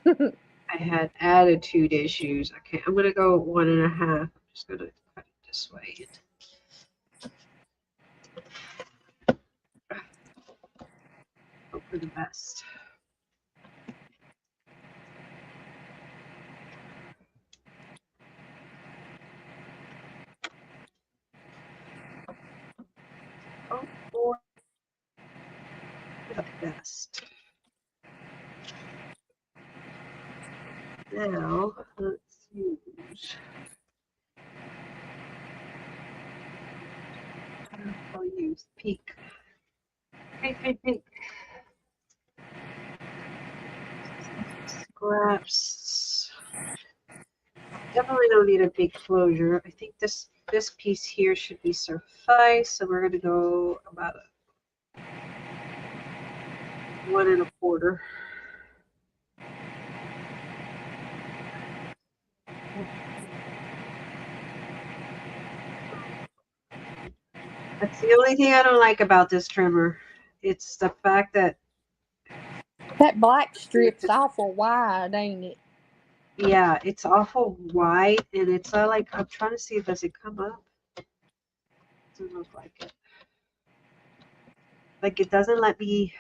I had attitude issues. Okay, I'm gonna go 1.5. I'm just gonna cut it this way. Hope for the best. Hope for the best. Now let's use. I'll use peak. Pink. Scraps. Definitely don't need a big closure. I think this piece here should be suffice. So we're gonna go about 1.25. That's the only thing I don't like about this trimmer. It's the fact that that black strip's awful wide, ain't it? yeah, it's awful wide, and it's like I'm trying to see if does it come up. Doesn't look like it. Like it doesn't let me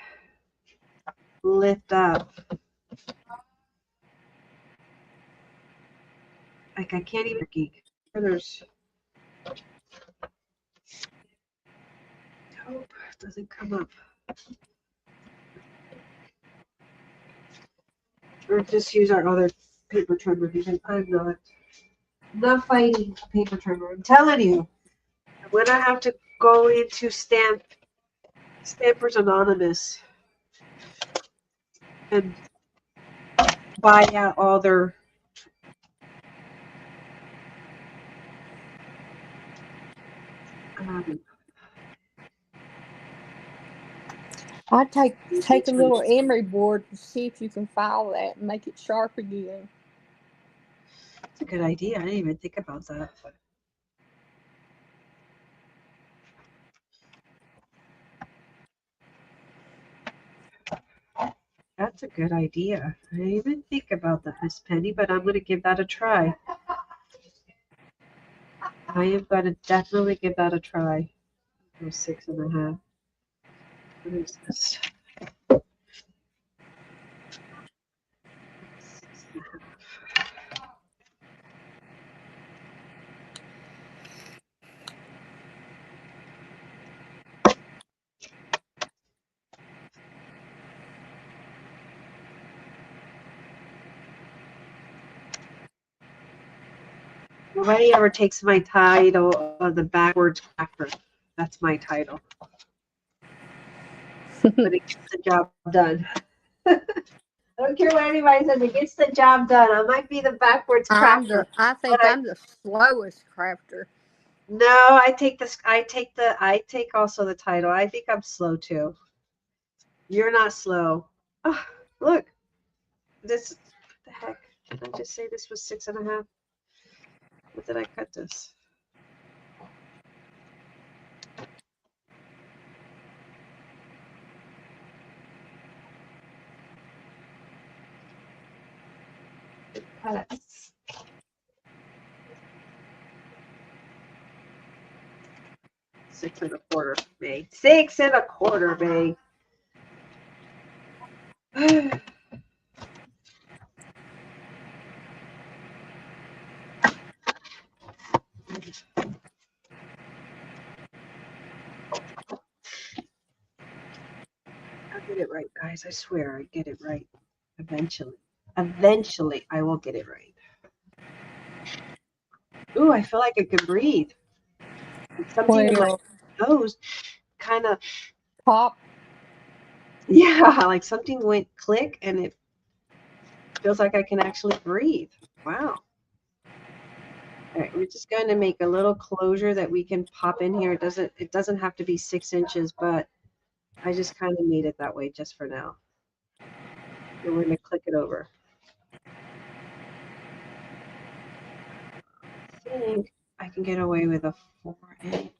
lift up. Like I can't even geek. There's nope, it doesn't come up. Or just use our other paper trimmer because I'm not fighting a paper trimmer. I'm telling you, I'm gonna have to go into Stampers Anonymous and buy out all their. I'd take a little emery board and see if you can file that and make it sharp again. That's a good idea. I didn't even think about that. That's a good idea. I didn't even think about that, Miss Penny, but I'm going to give that a try. I am going to definitely give that a try. 6.5. What is this? 6.5. Nobody ever takes my title of the backwards crafter. That's my title. But it gets the job done. I don't care what anybody says, it gets the job done. I might be the backwards crafter. I But think I'm the slowest crafter. no, I take also the title. I think I'm slow too. You're not slow. Oh, look. This, what the heck? Did I just say this was 6.5? What did I cut this? Cut it. 6.25, May. 6.25, May. I'll get it right, guys. I swear I get it right. Eventually. Eventually, I will get it right. Ooh, I feel like I could breathe. Something in my nose kind of pop. Yeah, like something went click and it feels like I can actually breathe. Wow. All right, we're just going to make a little closure that we can pop in here. It doesn't have to be 6 inches, but I just kind of made it that way just for now. And we're going to click it over. I think I can get away with a 4-inch.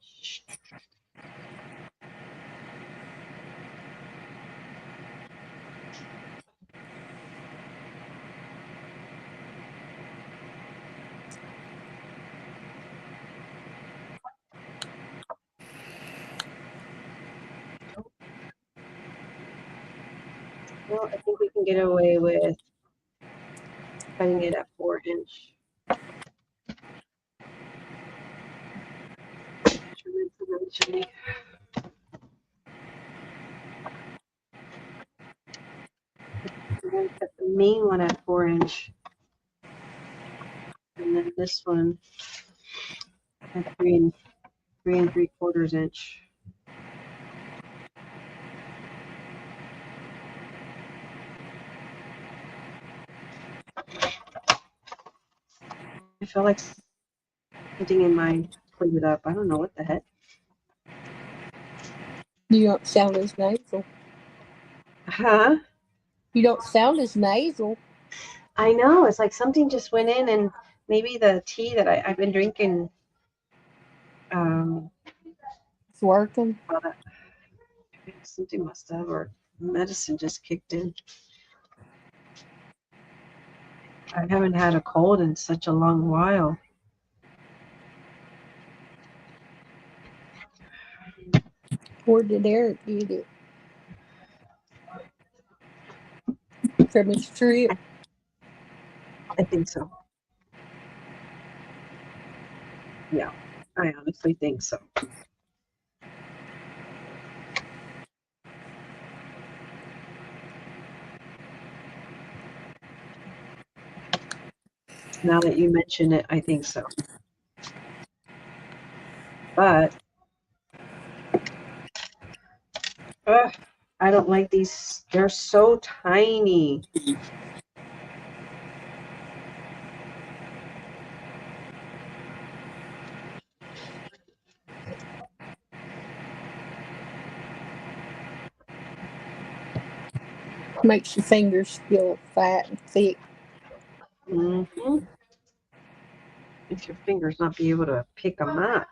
Well, I think we can get away with cutting it at 4-inch. Measurements eventually. We're going to cut the main one at 4-inch. And then this one at 3 3/4 inch. I feel like something in my clean it up. I don't know what the heck. You don't sound as nasal. Huh? You don't sound as nasal. I know. It's like something just went in, and maybe the tea that I've been drinking. It's working. Well, something must have, or medicine just kicked in. I haven't had a cold in such a long while. Where did Eric get it? From his trip. I think so. Yeah, I honestly think so. Now that you mention it, I think so. But I don't like these. They're so tiny. Makes your fingers feel fat and thick. Mm-hmm. Makes your fingers not be able to pick them up.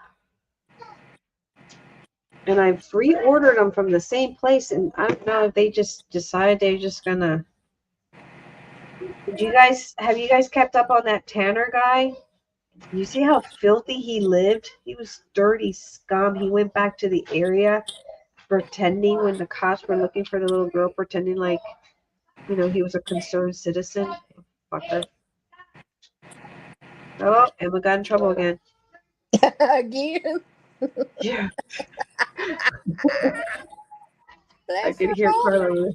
And I've reordered them from the same place, and I don't know if they just decided they're just gonna. Have you guys kept up on that Tanner guy? You see how filthy he lived? He was dirty scum. He went back to the area pretending when the cops were looking for the little girl, pretending like, he was a concerned citizen. Fucker. Oh, Emma got in trouble again. Again. Yeah. I That's could your hear fault. Carla.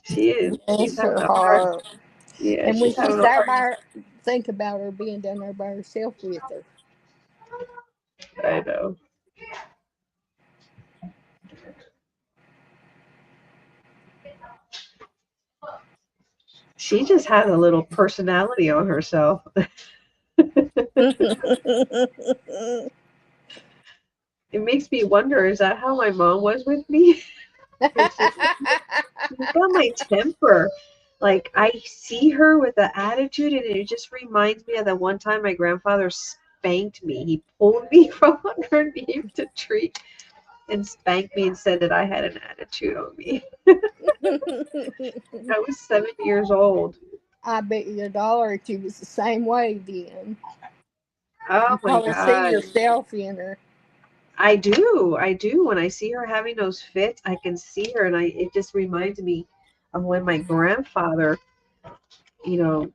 She is. She's Bless having her a hard. heart. Yeah, And when she's she's having a there hard. by her, think about her being down there by herself with her. I know. She just has a little personality on herself. It makes me wonder, is that how my mom was with me? She's got my temper. Like I see her with the attitude, and it just reminds me of the one time my grandfather spanked me. He pulled me from underneath the tree and spanked me and said that I had an attitude on me. I was 7 years old. I bet you $1 was the same way then. Oh You my probably see God. yourself in her. I do. I do. When I see her having those fits, I can see her, and it just reminds me of when my grandfather, you know,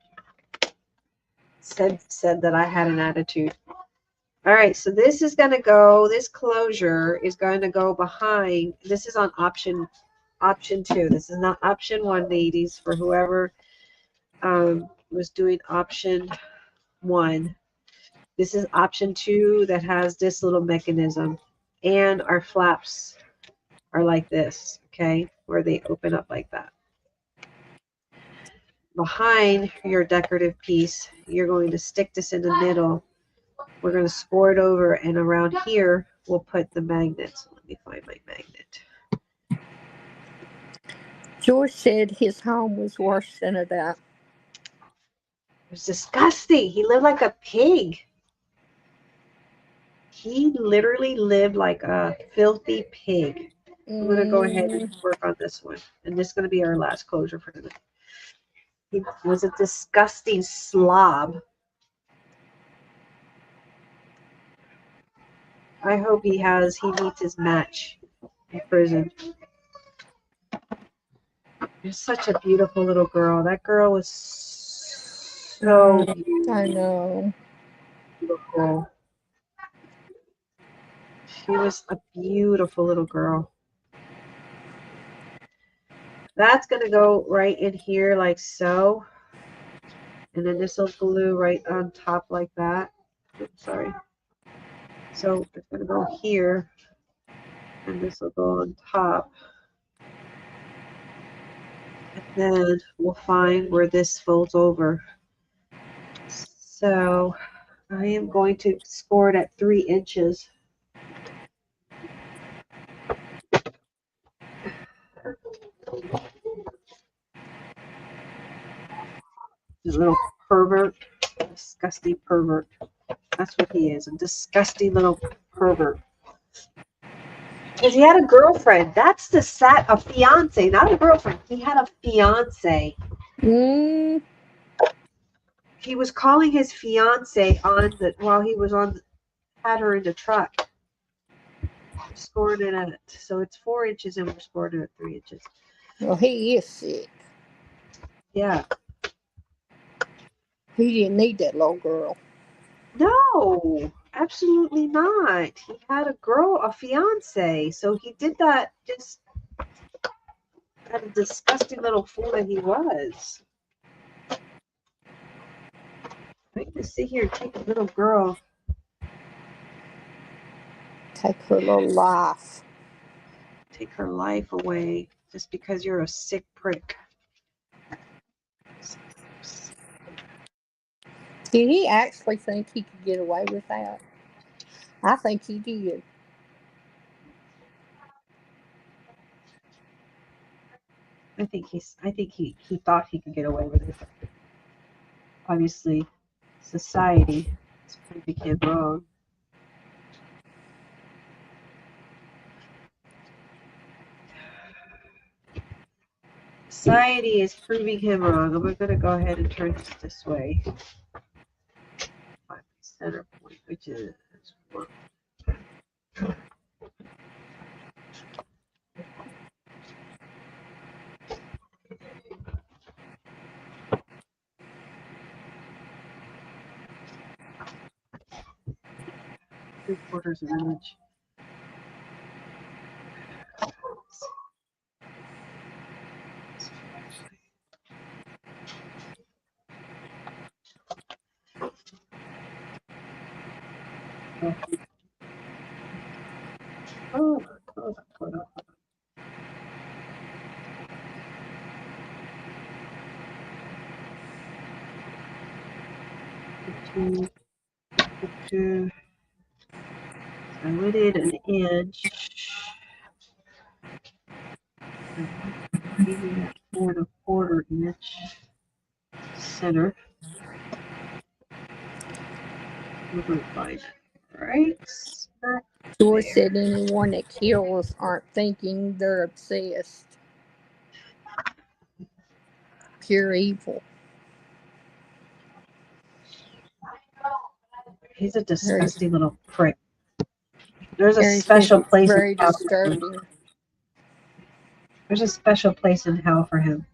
said that I had an attitude. All right, so this is going to go, this closure is going to go behind. This is on option 2. This is not option 1, ladies, for whoever was doing option 1. This is option 2 that has this little mechanism, and our flaps are like this, okay, where they open up like that. Behind your decorative piece, you're going to stick this in the middle. We're going to score it over, and around here, we'll put the magnets. Let me find my magnet. George said his home was worse than that. It was disgusting. He lived like a pig. He literally lived like a filthy pig. I'm going to go ahead and work on this one. And this is going to be our last closure for tonight. He was a disgusting slob. I hope he meets his match in prison. You're such a beautiful little girl. That girl was so I know. beautiful. She was a beautiful little girl. That's going to go right in here like so. And then this will glue right on top like that. Oops, sorry. So it's going to go here. And this will go on top. And then we'll find where this folds over. So I am going to score it at 3 inches. This little pervert. Disgusting pervert. That's what he is. A disgusting little pervert. Because he had a girlfriend. That's a fiance, not a girlfriend. He had a fiance. He was calling his fiance while he was had her in the truck. Scored it at, so it's 4 inches and we're scored it at 3 inches. Well, he is sick. Yeah. He didn't need that little girl. No, absolutely not. He had a fiance. So he did that just at a disgusting little fool that he was. I can sit here and take a little girl. Take her little life. Take her life away just because you're a sick prick. Did he actually think he could get away with that? I think he did. I think he thought he could get away with it. Obviously, society has proved him wrong. Society is proving him wrong. I'm going to go ahead and turn this way. Find the center point, which is 1. Three-quarters of an inch. Oh, hold on. I went in an inch. Maybe that 4 1/4 inch center. We're going to find it right smack Joyce there. said anyone that kills aren't thinking, they're obsessed. Pure evil. He's a disgusting little prick. There's a Harry said special it's place in very hell for him. disturbing. There's a special place in hell for him.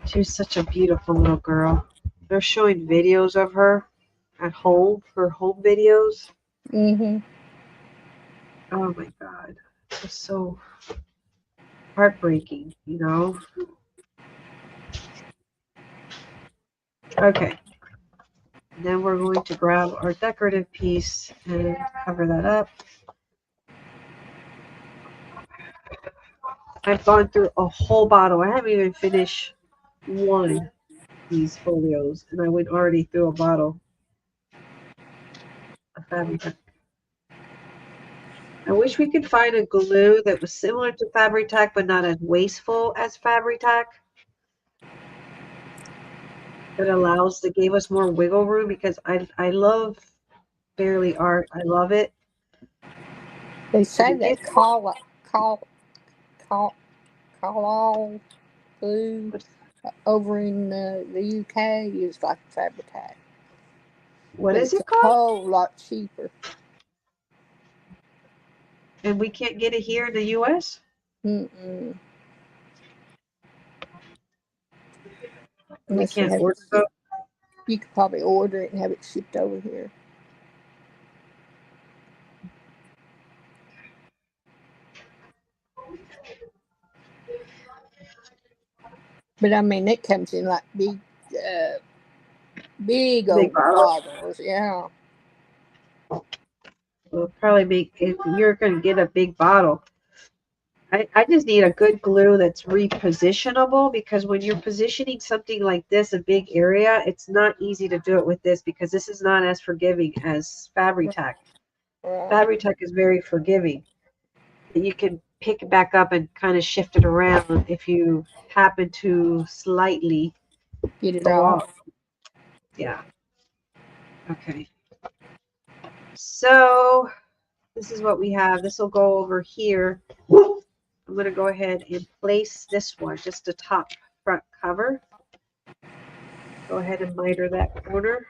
She was such a beautiful little girl. They're showing videos of her at home, her home videos. Mm-hmm. Oh my God. It's so heartbreaking, you know? Okay. Then we're going to grab our decorative piece and cover that up. I've gone through a whole bottle. I haven't even finished one of these folios, and I went already through a bottle of fabric. I wish we could find a glue that was similar to Fabri-Tac, but not as wasteful as Fabri-Tac. That gave us more wiggle room, because I love Fairly Art. I love it. They say It that gets call all glue over in the UK is like Fabri-Tac. what But is it's it a called? whole lot cheaper. And we can't get it here in the US? Mm-mm. We Unless you can't have it order it. shipped. You could probably order it and have it shipped over here. But I mean, it comes in like big Big old bottle. bottles. Yeah. We'll probably make, if you're going to get a big bottle. I just need a good glue that's repositionable, because when you're positioning something like this, a big area, it's not easy to do it with this, because this is not as forgiving as Fabri-Tac. Right. Fabri-Tac is very forgiving. You can pick it back up and kind of shift it around if you happen to slightly Get it go off. off. Yeah. Okay. So this is what we have. This will go over here. I'm going to go ahead and place this one, just the top front cover. Go ahead and miter that corner.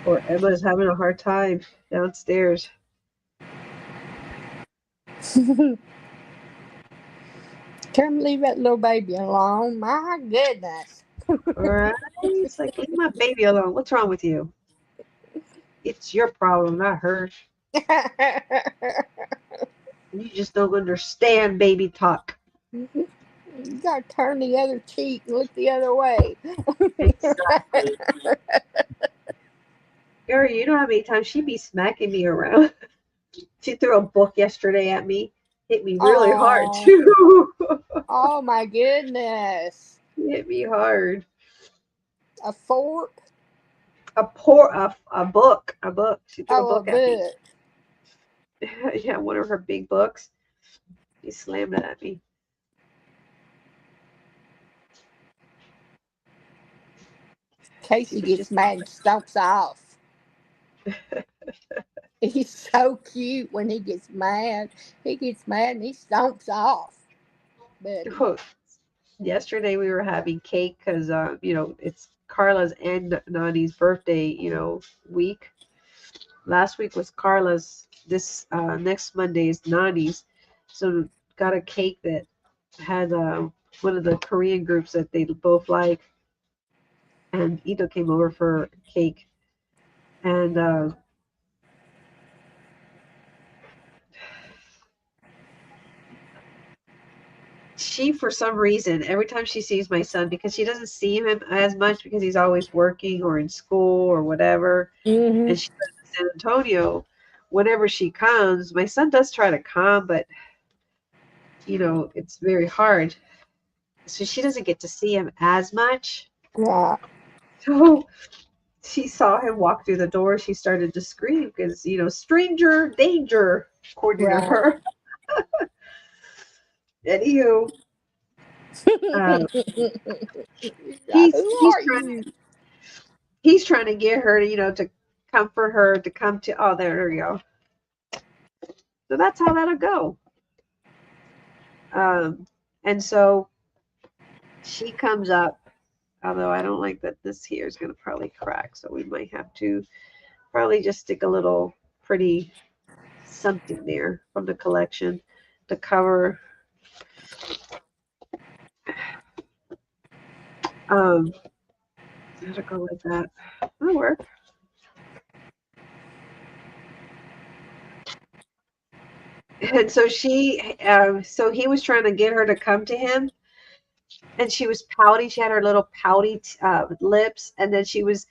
Or Emma's having a hard time downstairs. Tell him to leave that little baby alone. My goodness. All right. It's like, leave my baby alone. What's wrong with you? It's your problem, not hers. You just don't understand baby talk. You gotta turn the other cheek and look the other way. Exactly. Gary, you know how many times she'd be smacking me around? She threw a book yesterday at me. Hit me really hard, Oh, too. oh my goodness. Hit me hard. A fork? A book. A book. She threw a Oh, a book at me. book. Yeah, one of her big books. She slammed it at me. Casey gets mad and stomps off. He's so cute when he gets mad. He gets mad and he stomps off. But Yesterday we were having cake because it's Carla's and Nani's birthday week. Last week was Carla's. This next Monday is Nani's. So got a cake that had one of the Korean groups that they both like, and Ito came over for cake, and she, for some reason, every time she sees my son, because she doesn't see him as much because he's always working or in school or whatever, and she lives in San Antonio, whenever she comes, my son does try to come, but it's very hard. So she doesn't get to see him as much. yeah, So she saw him walk through the door. She started to scream because, stranger danger, according to right. her. Anywho, uh, he's Who he's are trying you? he's trying to get her to to comfort her, to come to. Oh, there we go. So that's how that'll go. And so she comes up. Although I don't like that this here is going to probably crack, so we might have to probably just stick a little pretty something there from the collection to cover. How'd it go like that? That'll work. And so so he was trying to get her to come to him, and she was pouting. She had her little pouty lips, and then she was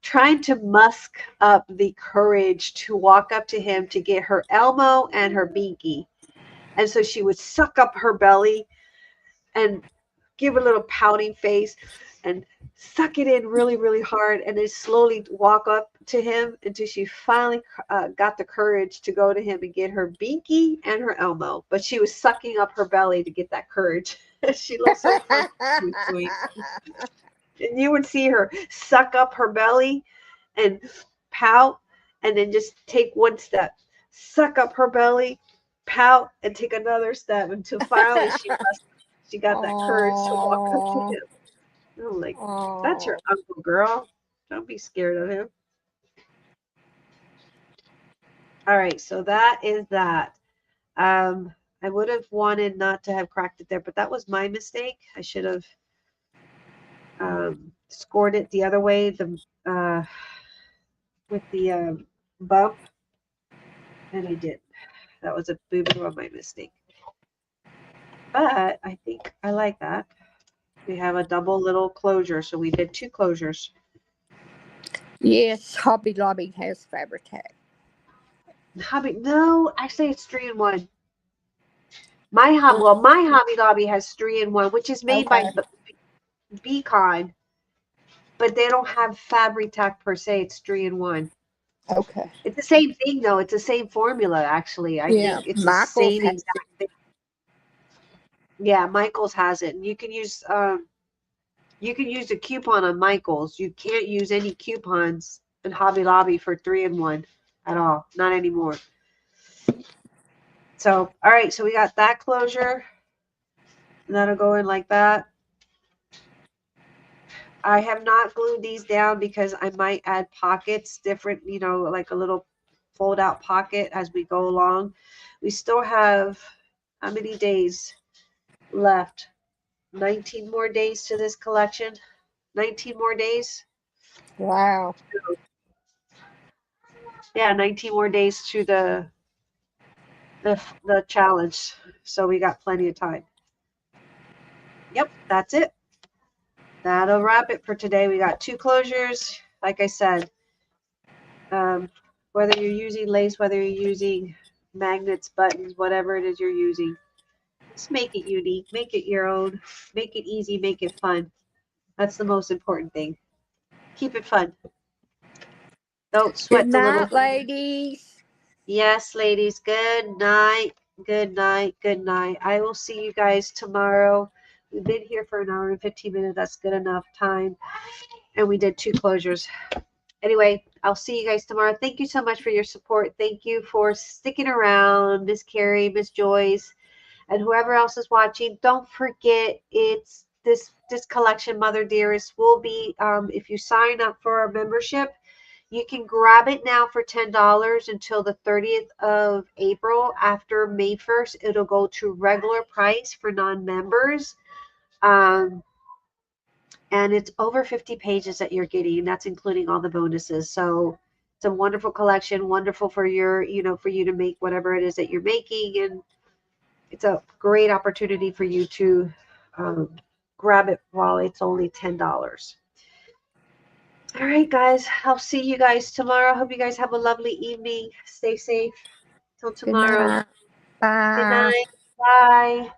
trying to musk up the courage to walk up to him to get her Elmo and her binky. And so she would suck up her belly and give a little pouting face and suck it in really, really hard, and then slowly walk up to him until she finally got the courage to go to him and get her binky and her Elmo. But she was sucking up her belly to get that courage. She looked so funny. She was doing. And you would see her suck up her belly and pout, and then just take one step, suck up her belly, pout, and take another step until finally she got that courage to walk up to Oh, him. I'm like, that's your oh. uncle, girl. Don't be scared of him. All right, so that is that. I would have wanted not to have cracked it there, but that was my mistake. I should have scored it the other way, with the bump, and I did. That was a bit of my mistake. But I think I like that. We have a double little closure, so we did 2 closures. Yes, Hobby Lobby has Fabri-Tac. No, actually it's 3-in-1. My Hobby Lobby has 3-in-1, which is made by Okay. Beacon, but they don't have Fabri-Tac per se. It's 3-in-1. Okay. It's the same thing though. It's the same formula actually. I Yeah, think it's the Michael's same has exact thing. Yeah, Michael's has it, and you can use a coupon on Michael's. You can't use any coupons in Hobby Lobby for 3-in-1 at all. Not anymore. So, all right, so we got that closure. And that'll go in like that. I have not glued these down because I might add pockets, different, like a little fold out pocket as we go along. We still have how many days left? 19 more days to this collection. 19 more days. Wow. Yeah, 19 more days to the challenge. So we got plenty of time. Yep, that's it. That'll wrap it for today. We got 2 closures. Like I said, whether you're using lace, whether you're using magnets, buttons, whatever it is you're using, just make it unique, make it your own, make it easy, make it fun. That's the most important thing. Keep it fun. Don't Good sweat the little. night, ladies. Yes, ladies. Good night. Good night. Good night. I will see you guys tomorrow. We've been here for an hour and 15 minutes. That's good enough time. And we did 2 closures. Anyway, I'll see you guys tomorrow. Thank you so much for your support. Thank you for sticking around, Miss Carrie, Miss Joyce, and whoever else is watching. Don't forget, it's this collection, Mother Dearest, will be if you sign up for our membership, you can grab it now for $10 until the 30th of April. After May 1st, it'll go to regular price for non-members. And it's over 50 pages that you're getting. That's including all the bonuses. So it's a wonderful collection, wonderful for your, for you to make whatever it is that you're making. And it's a great opportunity for you to grab it while it's only $10. All right, guys. I'll see you guys tomorrow. Hope you guys have a lovely evening. Stay safe. Till Good tomorrow. night. Good Bye. night. Bye.